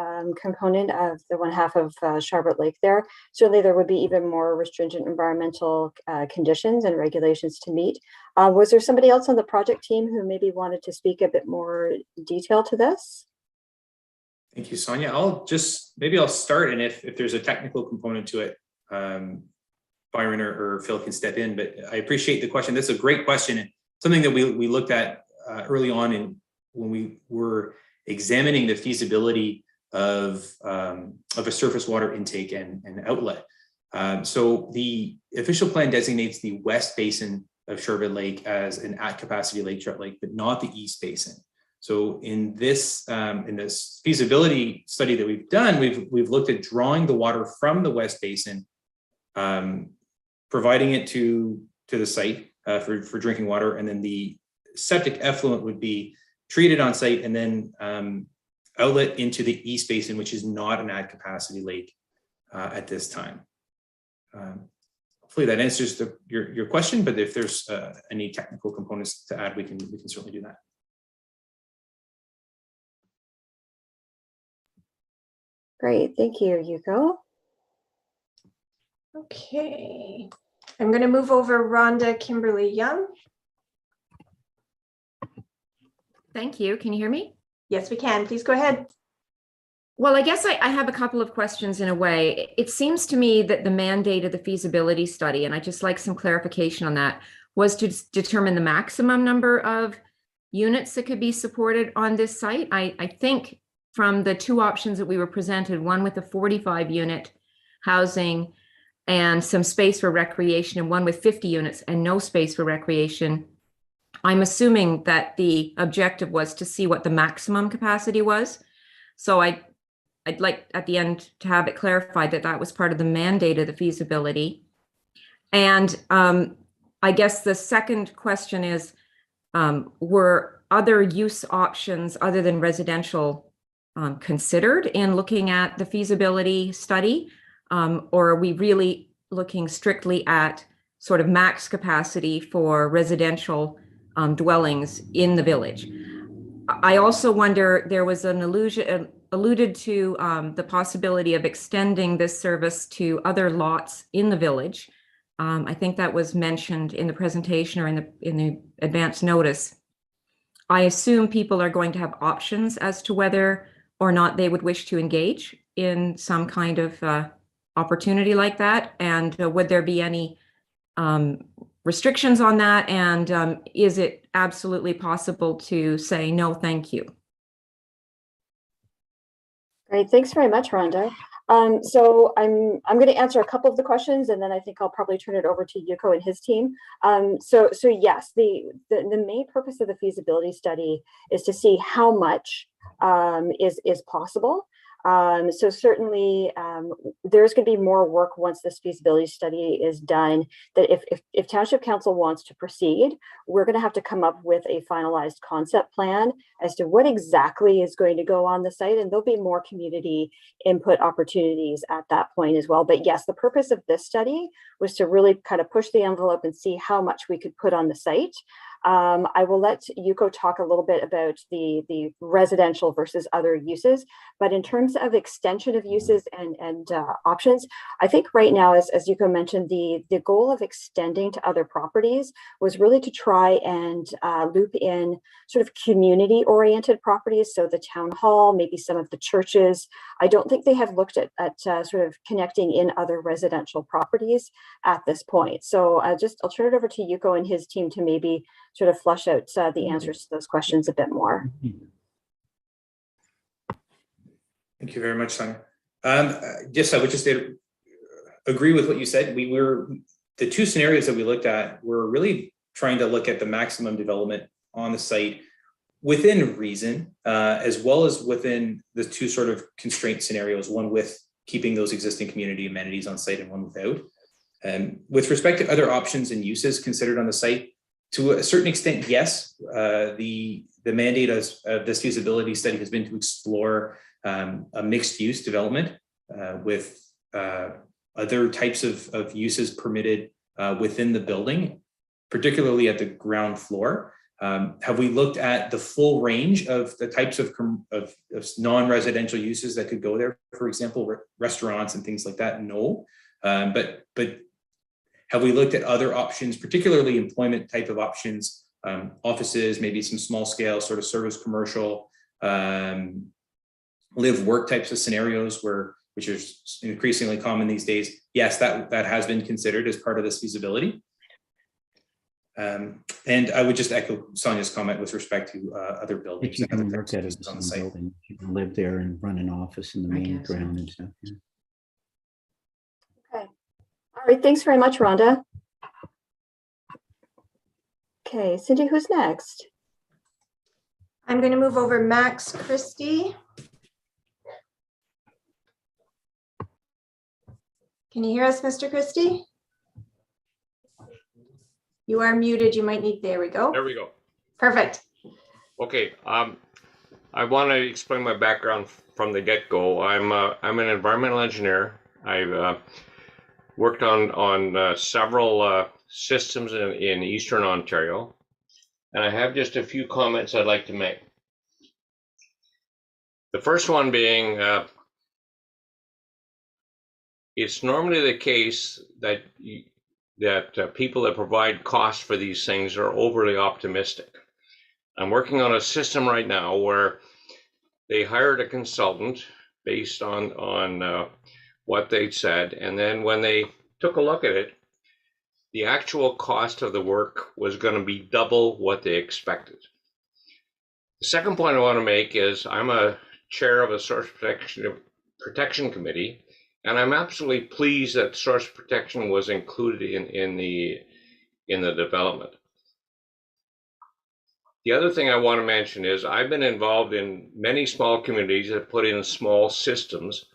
component of the 1/2 of Sharbot Lake there, certainly there would be even more restringent environmental conditions and regulations to meet. Was there somebody else on the project team who maybe wanted to speak a bit more detail to this? Thank you, Sonia. Maybe I'll start, and if there's a technical component to it, Byron or Phil can step in, but I appreciate the question. That's a great question, and something that we looked at early on when we were examining the feasibility of a surface water intake and outlet. So the official plan designates the west basin of Sharbot Lake as an at capacity lake trout lake, but not the east basin. So in this feasibility study that we've done, we've looked at drawing the water from the west basin, providing it to the site for drinking water, and then the septic effluent would be treated on site and then outlet into the east basin, which is not an at capacity lake at this time. Hopefully that answers your question, but if there's any technical components to add, we can certainly do that. Great, thank you, Yuko. Okay, I'm going to move over Rhonda Kimberly Young. Thank you. Can you hear me? Yes, we can. Please go ahead. Well, I guess I have a couple of questions in a way. It seems to me that the mandate of the feasibility study, and I'd just like some clarification on that, was to determine the maximum number of units that could be supported on this site. I think from the two options that we were presented, one with a 45 unit housing and some space for recreation, and one with 50 units and no space for recreation, I'm assuming that the objective was to see what the maximum capacity was. So I'd like at the end to have it clarified that that was part of the mandate of the feasibility. And I guess the second question is, were other use options other than residential considered in looking at the feasibility study? Or are we really looking strictly at sort of max capacity for residential dwellings in the village? I also wonder, there was an alluded to the possibility of extending this service to other lots in the village. I think that was mentioned in the presentation or in the advance notice. I assume people are going to have options as to whether or not they would wish to engage in some kind of opportunity like that. And would there be any restrictions on that? And is it absolutely possible to say, no, thank you? Great, thanks very much, Rhonda. So I'm going to answer a couple of the questions, and then I think I'll probably turn it over to Yuko and his team. So yes, the main purpose of the feasibility study is to see how much is possible. So certainly there's going to be more work once this feasibility study is done, that if Township Council wants to proceed, we're going to have to come up with a finalized concept plan as to what exactly is going to go on the site. And there'll be more community input opportunities at that point as well. But yes, the purpose of this study was to really kind of push the envelope and see how much we could put on the site. I will let Yuko talk a little bit about the residential versus other uses, but in terms of extension of uses and options, I think right now, as Yuko mentioned, the goal of extending to other properties was really to try and loop in sort of community-oriented properties. So the town hall, maybe some of the churches. I don't think they have looked at sort of connecting in other residential properties at this point. So I'll turn it over to Yuko and his team to maybe sort of flush out the answers to those questions a bit more. Thank you very much, Sonia. Yes, I would just agree with what you said. The two scenarios that we looked at were really trying to look at the maximum development on the site within reason, as well as within the two sort of constraint scenarios, one with keeping those existing community amenities on site and one without. With respect to other options and uses considered on the site, to a certain extent, yes, the mandate of this feasibility study has been to explore a mixed use development with other types of uses permitted within the building, particularly at the ground floor. Have we looked at the full range of the types of non-residential uses that could go there? For example, restaurants and things like that? No, but have we looked at other options, particularly employment type of options, offices, maybe some small scale sort of service commercial, live work types of scenarios which is increasingly common these days? Yes, that has been considered as part of this feasibility. And I would just echo Sonia's comment with respect to other buildings. If you can work at it on the building, you can live there and run an office in the main ground and stuff. Yeah. Okay. All right. Thanks very much, Rhonda. Okay, Cindy, who's next? I'm going to move over Max Christie. Can you hear us, Mr. Christie? You are muted. You might need, there we go. There we go. Perfect. Okay. I want to explain my background from the get-go. I'm an environmental engineer. I've worked on several systems in Eastern Ontario, and I have just a few comments I'd like to make. The first one being, it's normally the case that people that provide costs for these things are overly optimistic. I'm working on a system right now where they hired a consultant based on what they'd said, and then when they took a look at it, the actual cost of the work was going to be double what they expected. The second point I want to make is I'm a chair of a source protection committee, and I'm absolutely pleased that source protection was included in the development. The other thing I want to mention is I've been involved in many small communities that put in small systems,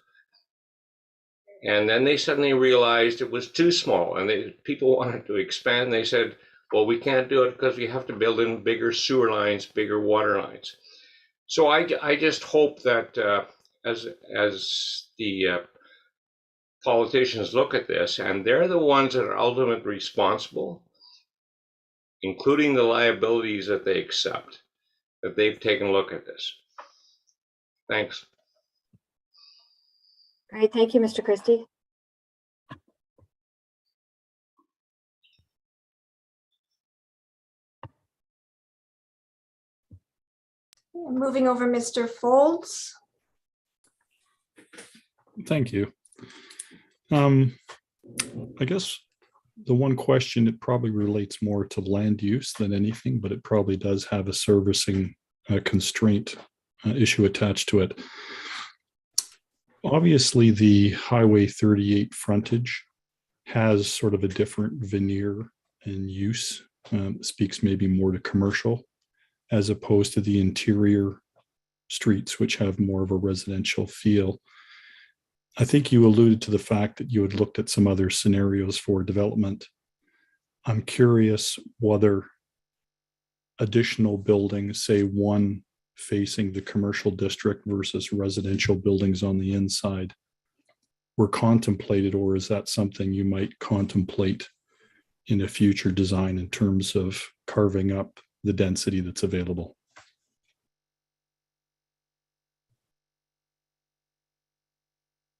and then they suddenly realized it was too small, and people wanted to expand. They said, well, we can't do it because we have to build in bigger sewer lines, bigger water lines. So I just hope that as the politicians look at this, and they're the ones that are ultimately responsible, including the liabilities that they accept, that they've taken a look at this. Thanks. Great, thank you, Mr. Christie. Moving over, Mr. Folds. Thank you. I guess the one question, it probably relates more to land use than anything, but it probably does have a servicing constraint issue attached to it. Obviously, the Highway 38 frontage has sort of a different veneer and use, speaks maybe more to commercial, as opposed to the interior streets, which have more of a residential feel. I think you alluded to the fact that you had looked at some other scenarios for development. I'm curious whether additional buildings, say one facing the commercial district versus residential buildings on the inside, were contemplated, or is that something you might contemplate in a future design in terms of carving up the density that's available?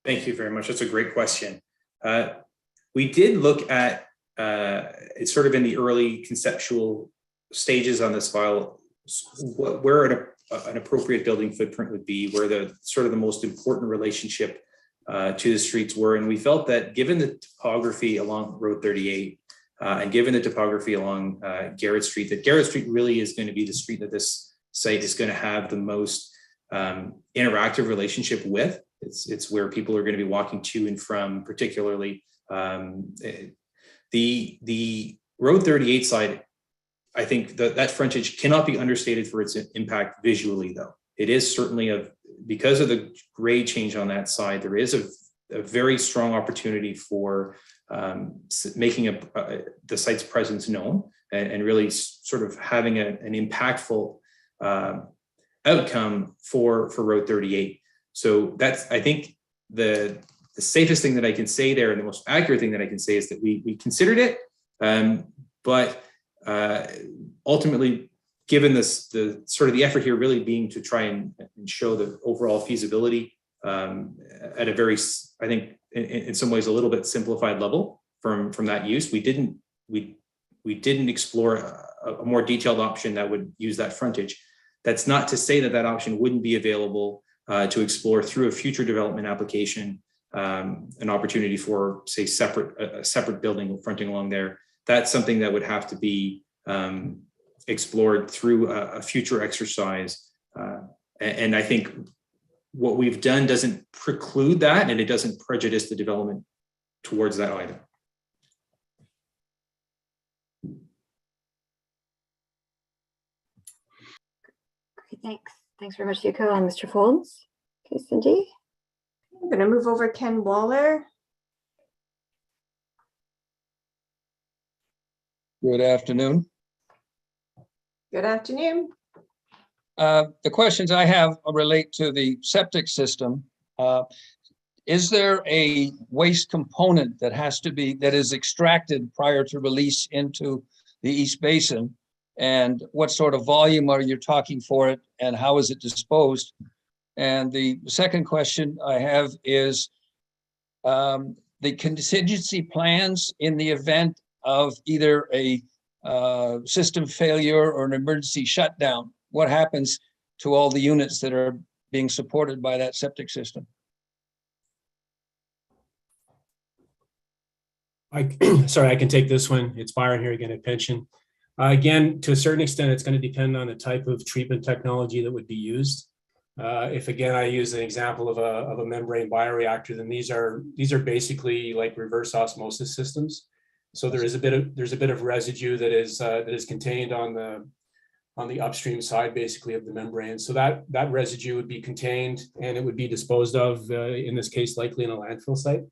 Thank you very much. That's a great question. We did look at, it's sort of in the early conceptual stages on this file, where an appropriate building footprint would be, where the sort of the most important relationship to the streets were. And we felt that given the topography along Road 38 and given the topography along Garrett Street, that Garrett Street really is going to be the street that this site is going to have the most interactive relationship with. It's where people are going to be walking to and from, particularly the Road 38 side. I think that frontage cannot be understated for its impact visually, though. It is certainly because of the grade change on that side, there is a very strong opportunity for making the site's presence known and really sort of having an impactful outcome for Road 38. So that's, I think, the safest thing that I can say there, and the most accurate thing that I can say, is that we considered it, but ultimately, given the sort of the effort here really being to try and show the overall feasibility at a very, I think, in some ways a little bit simplified level from that use, we didn't explore a more detailed option that would use that frontage. That's not to say that option wouldn't be available to explore through a future development application, an opportunity for, say, a separate building fronting along there. That's something that would have to be explored through a future exercise. And I think what we've done doesn't preclude that, and it doesn't prejudice the development towards that item. Great, thanks. Thanks very much, Yuko and Mr. Folds. Okay, Cindy. I'm going to move over Ken Waller. Good afternoon. Good afternoon. The questions I have relate to the septic system. Is there a waste component that is extracted prior to release into the East Basin? And what sort of volume are you talking for it, and how is it disposed? And the second question I have is the contingency plans in the event of either a system failure or an emergency shutdown. What happens to all the units that are being supported by that septic system? Sorry, I can take this one. It's Byron here again at Pension. Again, to a certain extent, it's going to depend on the type of treatment technology that would be used. If again, I use an example of a membrane bioreactor, then these are basically like reverse osmosis systems. So there's a bit of residue that is contained on the upstream side, basically, of the membrane. So that residue would be contained and it would be disposed of, in this case, likely in a landfill site.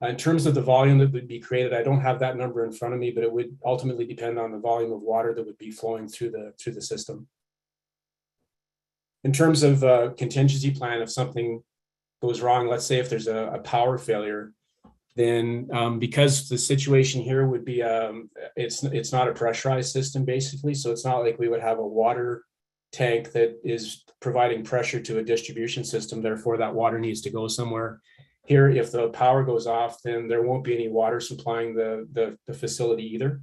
In terms of the volume that would be created, I don't have that number in front of me, but it would ultimately depend on the volume of water that would be flowing through the system. In terms of contingency plan, if something goes wrong, let's say if there's a power failure, then because the situation here would be, it's not a pressurized system basically, so it's not like we would have a water tank that is providing pressure to a distribution system, therefore that water needs to go somewhere. Here, if the power goes off, then there won't be any water supplying the facility either.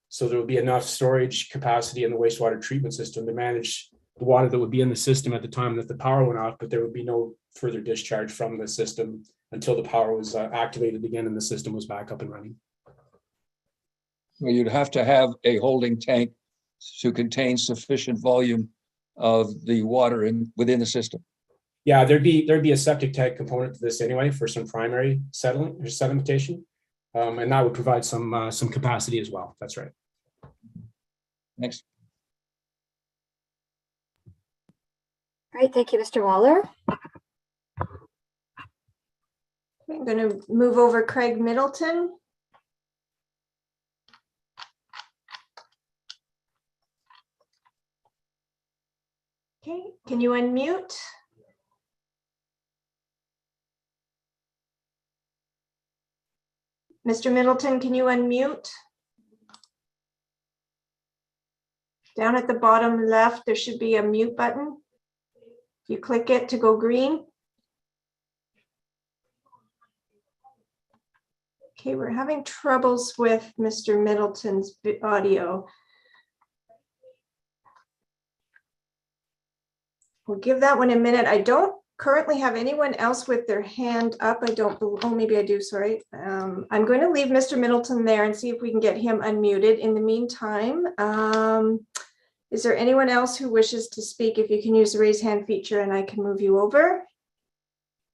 So there will be enough storage capacity in the wastewater treatment system to manage the water that would be in the system at the time that the power went off, but there would be no further discharge from the system until the power was activated again and the system was back up and running. Well, you'd have to have a holding tank to contain sufficient volume of the water within the system. Yeah, there'd be a septic tank component to this anyway for some primary settling or sedimentation, and that would provide some capacity as well. That's right. Thanks. All right, thank you, Mr. Waller. I'm going to move over Craig Middleton. Okay, can you unmute? Mr. Middleton, can you unmute? Down at the bottom left, there should be a mute button. If you click it to go green. Okay, we're having troubles with Mr. Middleton's audio. We'll give that one a minute. I don't currently have anyone else with their hand up. I don't, oh, maybe I do, sorry. I'm going to leave Mr. Middleton there and see if we can get him unmuted. In the meantime, is there anyone else who wishes to speak? If you can use the raise hand feature and I can move you over.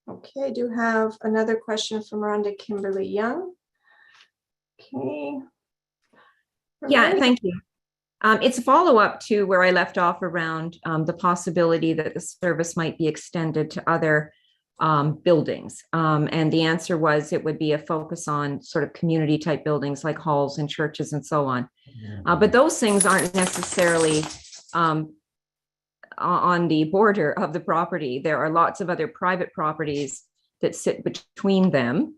Okay, I do have another question from Rhonda Kimberly Young. Okay. Yeah, thank you. It's a follow-up to where I left off around the possibility that the service might be extended to other buildings. And the answer was it would be a focus on sort of community type buildings like halls and churches and so on. But those things aren't necessarily on the border of the property. There are lots of other private properties that sit between them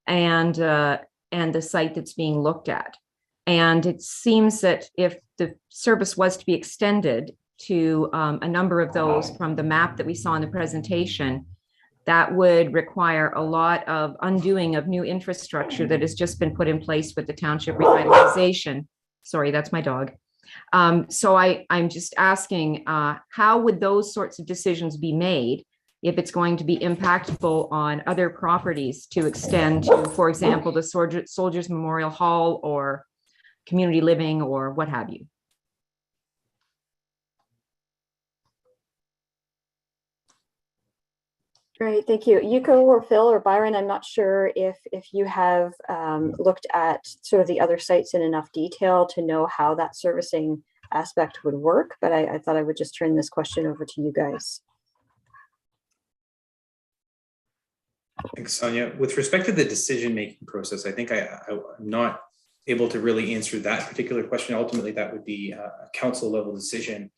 and the site that's being looked at. And it seems that if the service was to be extended to a number of those from the map that we saw in the presentation, that would require a lot of undoing of new infrastructure that has just been put in place with the township revitalization. Sorry, that's my dog. So I'm just asking, how would those sorts of decisions be made if it's going to be impactful on other properties to extend to, for example, the Soldiers Memorial Hall or community living or what have you? Great, thank you. Yuko or Phil or Byron, I'm not sure if you have looked at sort of the other sites in enough detail to know how that servicing aspect would work, but I thought I would just turn this question over to you guys. Thanks, Sonia. With respect to the decision-making process, I think I'm not able to really answer that particular question. Ultimately, that would be a council level decision.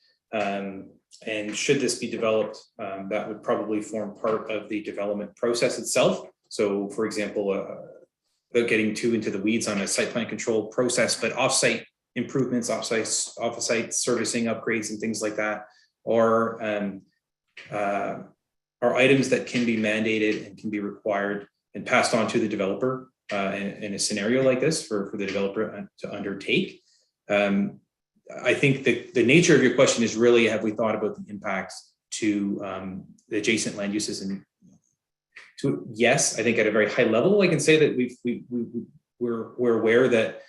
And should this be developed, that would probably form part of the development process itself. So for example, without getting too into the weeds on a site plan control process, but offsite improvements, offsite servicing upgrades and things like that, or are items that can be mandated and can be required and passed on to the developer in a scenario like this for the developer to undertake. I think the nature of your question is really, have we thought about the impacts to the adjacent land uses? And yes, I think at a very high level, I can say that we're aware that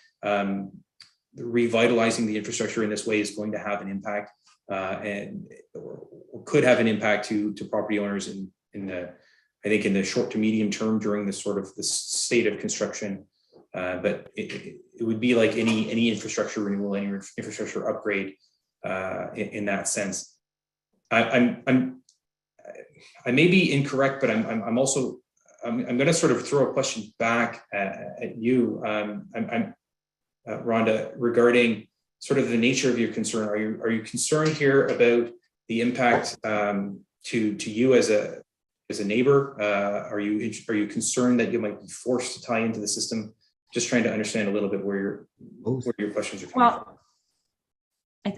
revitalizing the infrastructure in this way is going to have an impact or could have an impact to property owners in the short to medium term during this state of construction. But it would be like any infrastructure renewal, any infrastructure upgrade in that sense. I may be incorrect, but I'm going to sort of throw a question back at you, Rhonda, regarding sort of the nature of your concern. Are you concerned here about the impact to you as a neighbor? Are you concerned that you might be forced to tie into the system? Just trying to understand a little bit where your questions are coming from.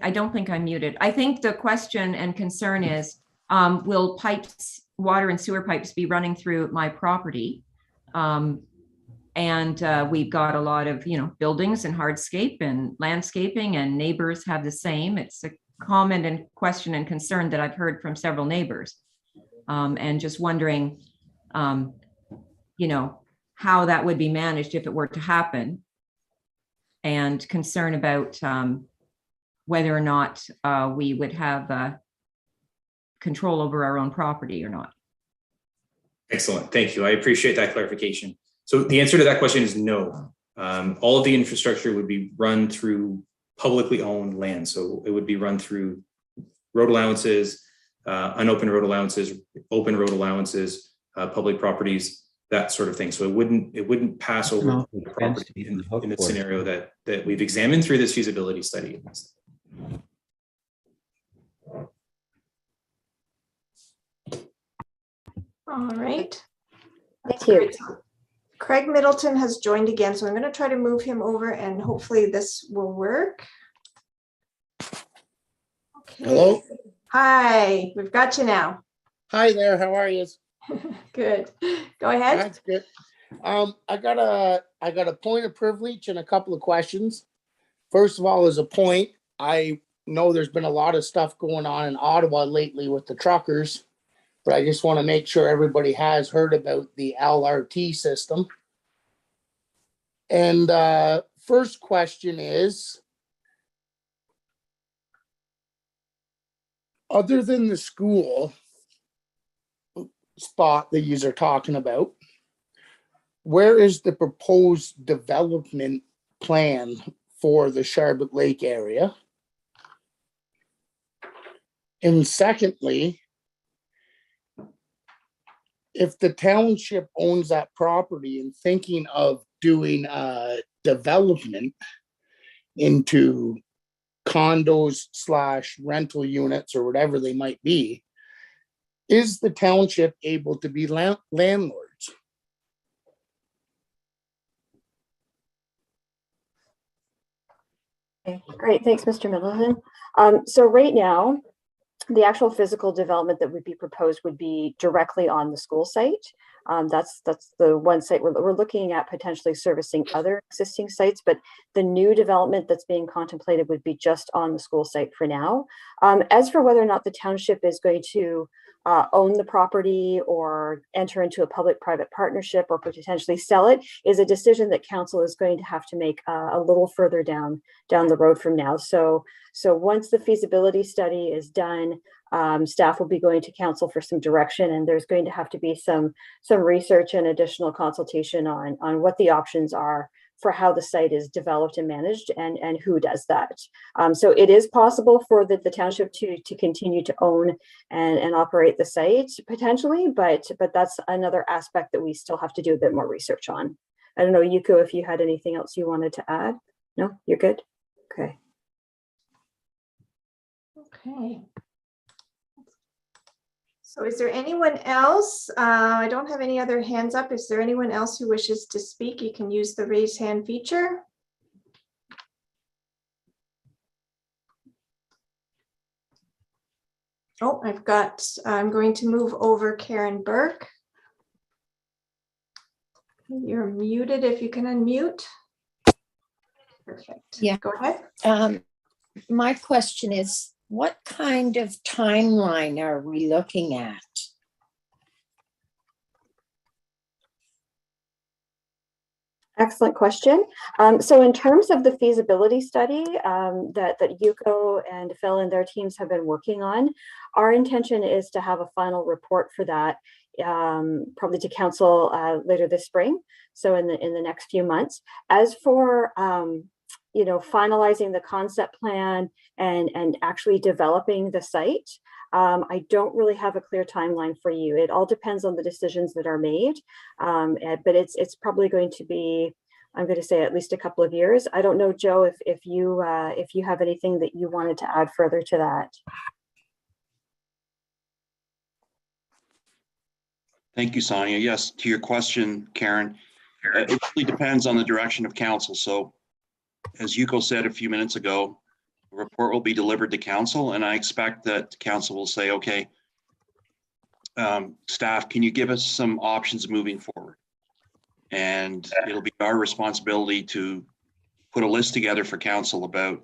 I don't think I'm muted. I think the question and concern is, will pipes, water and sewer pipes be running through my property? And we've got a lot of, buildings and hardscape and landscaping, and neighbors have the same. It's a common and question and concern that I've heard from several neighbors. And just wondering, how that would be managed if it were to happen, and concern about whether or not we would have control over our own property or not. Excellent, thank you. I appreciate that clarification. So the answer to that question is no. All of the infrastructure would be run through publicly owned land. So it would be run through road allowances, unopened road allowances, open road allowances, public properties, that sort of thing. So it wouldn't pass over the property in the scenario that we've examined through this feasibility study. All right. Thank you. Craig Middleton has joined again, so I'm going to try to move him over and hopefully this will work. Okay. Hello. Hi, we've got you now. Hi there, how are you? Good. Go ahead. That's good. I got a point of privilege and a couple of questions. First of all, as a point, I know there's been a lot of stuff going on in Ottawa lately with the truckers, but I just want to make sure everybody has heard about the LRT system. And first question is, other than the school spot that you are talking about, where is the proposed development plan for the Sharbot Lake area? And secondly, if the township owns that property and thinking of doing development into condos / rental units or whatever they might be, is the township able to be landlords? Okay, great. Thanks, Mr. Middleton. So right now, the actual physical development that would be proposed would be directly on the school site. That's the one site we're looking at potentially servicing other existing sites, but the new development that's being contemplated would be just on the school site for now. As for whether or not the township is going to own the property or enter into a public-private partnership or potentially sell it is a decision that council is going to have to make a little further down the road from now. So once the feasibility study is done, staff will be going to council for some direction, and there's going to have to be some research and additional consultation on what the options are for how the site is developed and managed and who does that. So it is possible for the township to continue to own and operate the site potentially, but that's another aspect that we still have to do a bit more research on. I don't know, Yuko, if you had anything else you wanted to add? No, you're good? Okay. Okay. So is there anyone else? I don't have any other hands up. Is there anyone else who wishes to speak? You can use the raise hand feature. Oh, I'm going to move over Karen Burke. You're muted if you can unmute. Perfect. Yeah. Go ahead. My question is, what kind of timeline are we looking at? Excellent question. So in terms of the feasibility study that Yuko and Phil and their teams have been working on, our intention is to have a final report for that probably to council later this spring. So in the next few months. As for you know, finalizing the concept plan and actually developing the site, I don't really have a clear timeline for you. It all depends on the decisions that are made, but it's probably going to be, I'm going to say, at least a couple of years. I don't know, Joe, if you have anything that you wanted to add further to that. Thank you, Sonia. Yes, to your question, Karen, it really depends on the direction of council. So as Yuko said a few minutes ago, the report will be delivered to council, and I expect that council will say, okay, staff, can you give us some options moving forward? And it'll be our responsibility to put a list together for council about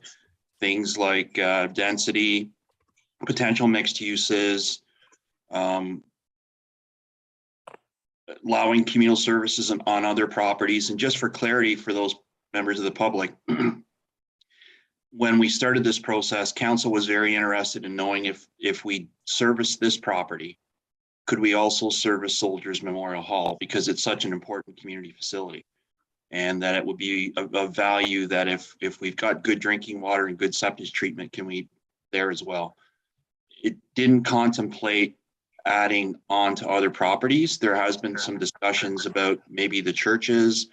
things like density, potential mixed uses, allowing communal services on other properties. And just for clarity for those members of the public, when we started this process, council was very interested in knowing if we service this property, could we also service Soldiers Memorial Hall, because it's such an important community facility, and that it would be of value that if we've got good drinking water and good septic treatment, can we there as well? It didn't contemplate adding on to other properties. There has been some discussions about maybe the churches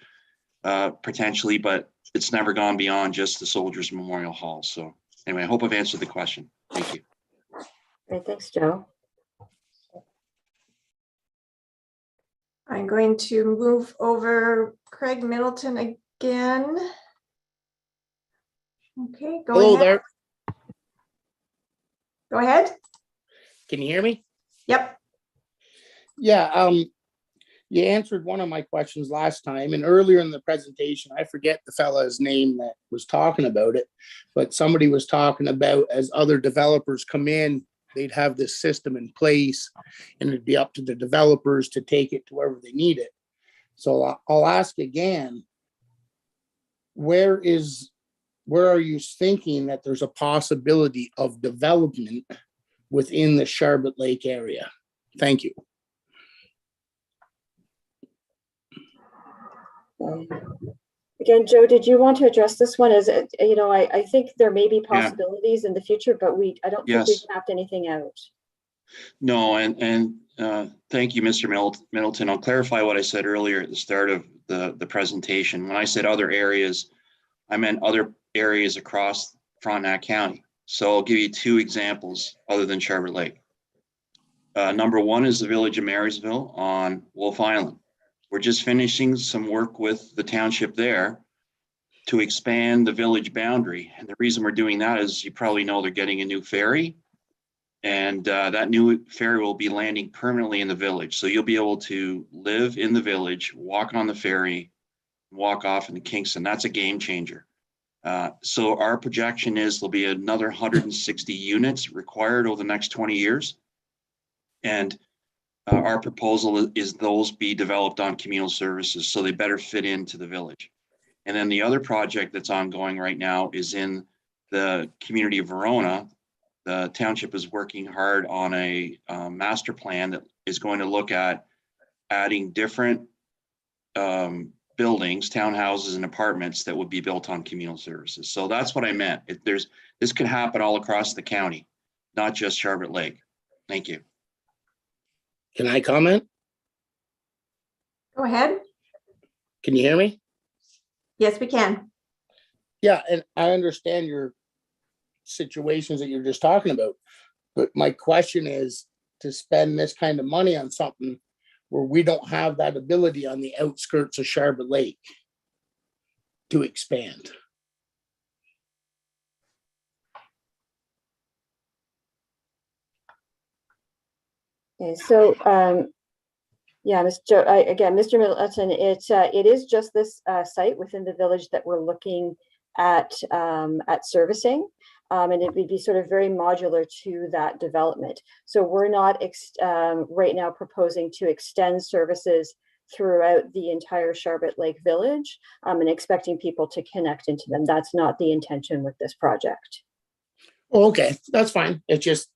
potentially, but it's never gone beyond just the Soldiers Memorial Hall. So anyway, I hope I've answered the question. Thank you. Great, thanks, Joe. I'm going to move over Craig Middleton again. Okay, go Hello ahead. there. Go ahead. Can you hear me? Yep. Yeah, you answered one of my questions last time, and earlier in the presentation, I forget the fella's name that was talking about it, but somebody was talking about as other developers come in, they'd have this system in place, and it'd be up to the developers to take it to wherever they need it. So I'll ask again, where are you thinking that there's a possibility of development within the Sharbot Lake area? Thank you. Again, Joe, did you want to address this one? Is it, you know, I think there may be possibilities in the future, but I don't think we've mapped anything out. No, and thank you, Mr. Middleton. I'll clarify what I said earlier at the start of the presentation. When I said other areas, I meant other areas across Frontenac County. So I'll give you two examples other than Sharbot Lake. Number one is the village of Marysville on Wolf Island. We're just finishing some work with the township there to expand the village boundary. And the reason we're doing that is, you probably know, they're getting a new ferry, and that new ferry will be landing permanently in the village. So you'll be able to live in the village, walk on the ferry, walk off into Kingston. That's a game changer. So our projection is there'll be another 160 units required over the next 20 years. And our proposal is those be developed on communal services, so they better fit into the village. And then the other project that's ongoing right now is in the community of Verona. The township is working hard on a master plan that is going to look at adding different buildings, townhouses and apartments that would be built on communal services. So that's what I meant. This could happen all across the county, not just Sharbot Lake. Thank you. Can I comment? Go ahead. Can you hear me? Yes, we can. Yeah, and I understand your situations that you're just talking about, but my question is to spend this kind of money on something where we don't have that ability on the outskirts of Sharbot Lake to expand. Okay, so yeah, Mr. Middleton, it is just this site within the village that we're looking at servicing, and it would be sort of very modular to that development. So we're not right now proposing to extend services throughout the entire Sharbot Lake Village, and expecting people to connect into them. That's not the intention with this project. Okay, that's fine. It's just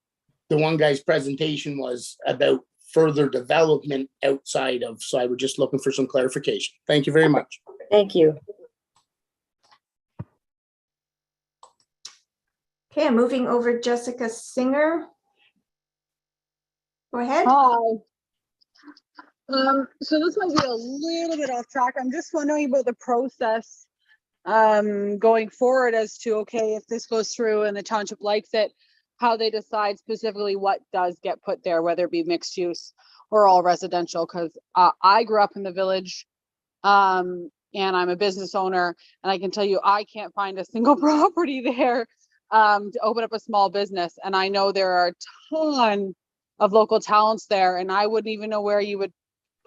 the one guy's presentation was about further development outside of, so I was just looking for some clarification. Thank you very much. Thank you. Okay, I'm moving over Jessica Singer. Go ahead. Hi. So this might be a little bit off track. I'm just wondering about the process going forward as to, okay, if this goes through and the township likes it, how they decide specifically what does get put there, whether it be mixed use or all residential. Because I grew up in the village, and I'm a business owner, and I can tell you I can't find a single property there to open up a small business. And I know there are a ton of local talents there, and I wouldn't even know where you would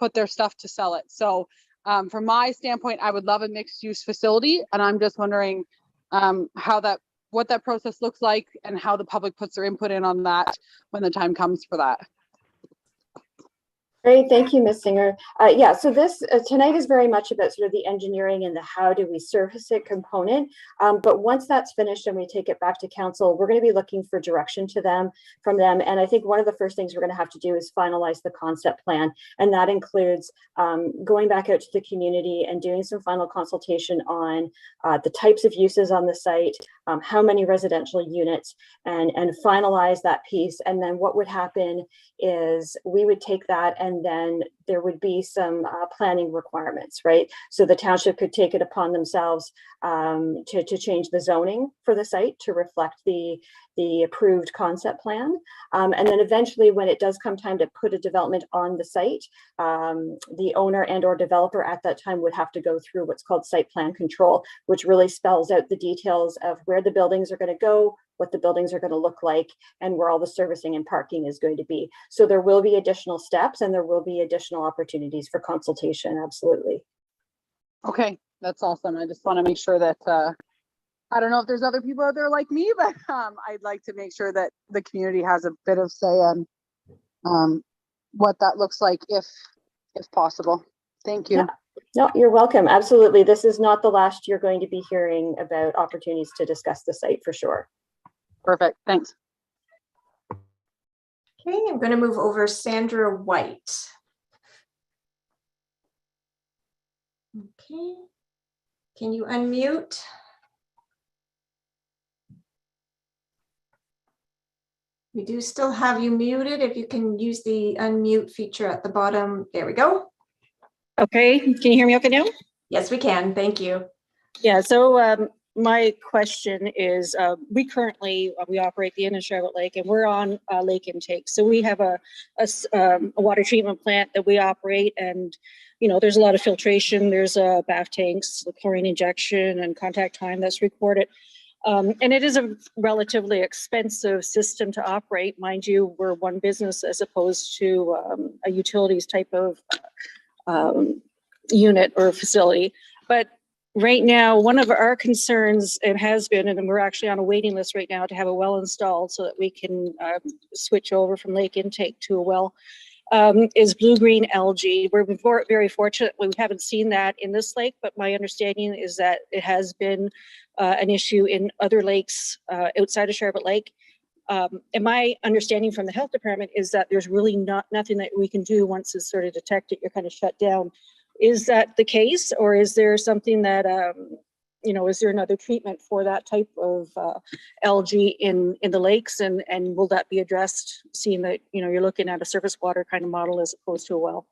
put their stuff to sell it. So from my standpoint, I would love a mixed use facility, and I'm just wondering what that process looks like and how the public puts their input in on that when the time comes for that. Great, thank you, Ms. Singer. Yeah, so this tonight is very much about sort of the engineering and the how do we service it component. But once that's finished and we take it back to council, we're going to be looking for direction from them. And I think one of the first things we're going to have to do is finalize the concept plan. And that includes going back out to the community and doing some final consultation on the types of uses on the site, how many residential units, and finalize that piece. And then what would happen is we would take that, and then there would be some planning requirements, right? So the township could take it upon themselves to change the zoning for the site to reflect the approved concept plan. And then eventually when it does come time to put a development on the site, the owner and or developer at that time would have to go through what's called site plan control, which really spells out the details of where the buildings are going to go, what the buildings are going to look like, and where all the servicing and parking is going to be. So there will be additional steps and there will be additional opportunities for consultation, absolutely. Okay, that's awesome. I just want to make sure that, I don't know if there's other people out there like me, but I'd like to make sure that the community has a bit of say on what that looks like if possible. Thank you. Yeah. No, you're welcome. Absolutely. This is not the last you're going to be hearing about opportunities to discuss the site for sure. Perfect. Thanks. Okay, I'm going to move over Sandra White. Okay, can you unmute? We do still have you muted. If you can use the unmute feature at the bottom. There we go. Okay, can you hear me okay now? Yes, we can. Thank you. Yeah, so my question is, we operate the Inn in Sharbot Lake, and we're on lake intake. So we have a water treatment plant that we operate, and you know, there's a lot of filtration. There's bath tanks, the chlorine injection, and contact time that's recorded. And it is a relatively expensive system to operate. Mind you, we're one business as opposed to a utilities type of unit or facility. But right now, one of our concerns, it has been, and we're actually on a waiting list right now to have a well installed so that we can switch over from lake intake to a well, is blue-green algae. We're very fortunate we haven't seen that in this lake, but my understanding is that it has been an issue in other lakes outside of Sharbot Lake. And my understanding from the health department is that there's really nothing that we can do once it's sort of detected, you're kind of shut down. Is that the case, or is there something that, you know, is there another treatment for that type of algae in the lakes, and will that be addressed, seeing that, you know, you're looking at a surface water kind of model as opposed to a well?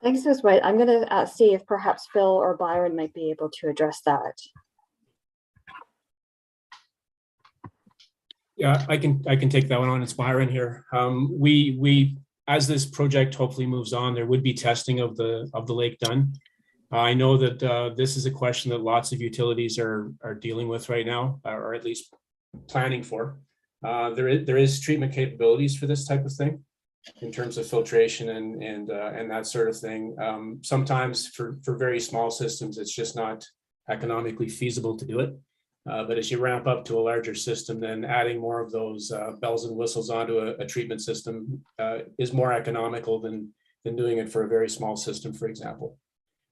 Thanks, Ms. White. I'm going to see if perhaps Phil or Byron might be able to address that. Yeah, I can take that one on. It's Byron here. We as this project hopefully moves on, there would be testing of the lake done. I know that this is a question that lots of utilities are dealing with right now, or at least planning for. There is treatment capabilities for this type of thing in terms of filtration and that sort of thing. Sometimes for very small systems, it's just not economically feasible to do it. But as you ramp up to a larger system, then adding more of those bells and whistles onto a treatment system is more economical than doing it for a very small system, for example.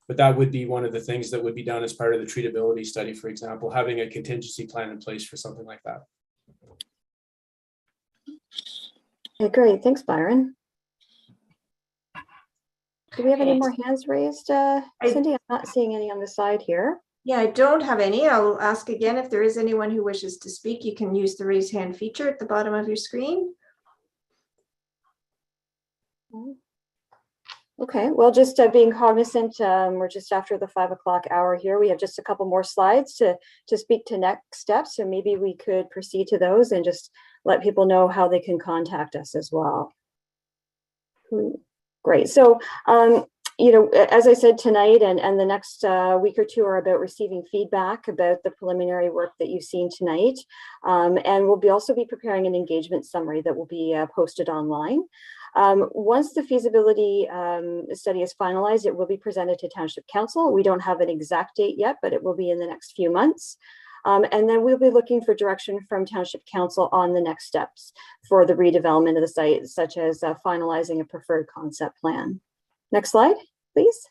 But that would be one of the things that would be done as part of the treatability study, for example, having a contingency plan in place for something like that. Okay, great. Thanks, Byron. Do we have any more hands raised, Cindy? I'm not seeing any on the side here. Yeah, I don't have any. I'll ask again if there is anyone who wishes to speak. You can use the raise hand feature at the bottom of your screen. Okay, well, just being cognizant, we're just after the 5 o'clock hour here. We have just a couple more slides to speak to next steps, so maybe we could proceed to those and just let people know how they can contact us as well. Great. So, you know, as I said tonight and the next week or two are about receiving feedback about the preliminary work that you've seen tonight. And we'll also be preparing an engagement summary that will be posted online. Once the feasibility study is finalized, it will be presented to Township Council. We don't have an exact date yet, but it will be in the next few months. And then we'll be looking for direction from Township Council on the next steps for the redevelopment of the site, such as finalizing a preferred concept plan. Next slide, please.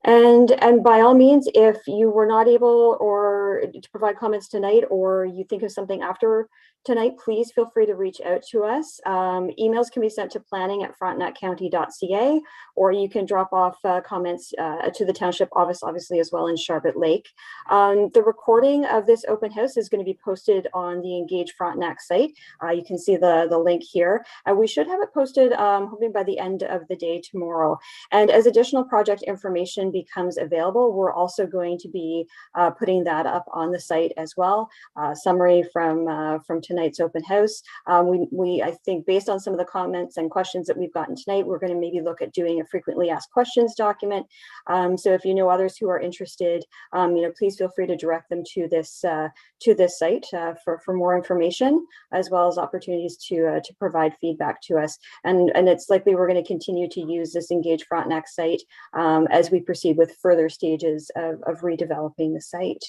And by all means, if you were not able or to provide comments tonight, or you think of something after tonight, please feel free to reach out to us. Emails can be sent to planning@frontenaccounty.ca, or you can drop off comments to the township office, obviously, as well in Sharbot Lake. The recording of this open house is going to be posted on the Engage Frontenac site. You can see the link here. We should have it posted hoping by the end of the day tomorrow. And as additional project information becomes available, we're also going to be putting that up on the site as well. Summary from tonight's open house. I think based on some of the comments and questions that we've gotten tonight, we're going to maybe look at doing a frequently asked questions document. So if you know others who are interested, you know, please feel free to direct them to this site for more information, as well as opportunities to provide feedback to us. And it's likely we're going to continue to use this Engage Frontenac site as we proceed with further stages of redeveloping the site.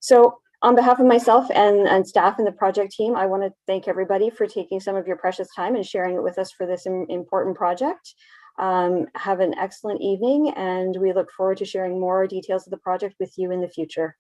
So on behalf of myself and staff and the project team, I want to thank everybody for taking some of your precious time and sharing it with us for this important project. Have an excellent evening, and we look forward to sharing more details of the project with you in the future.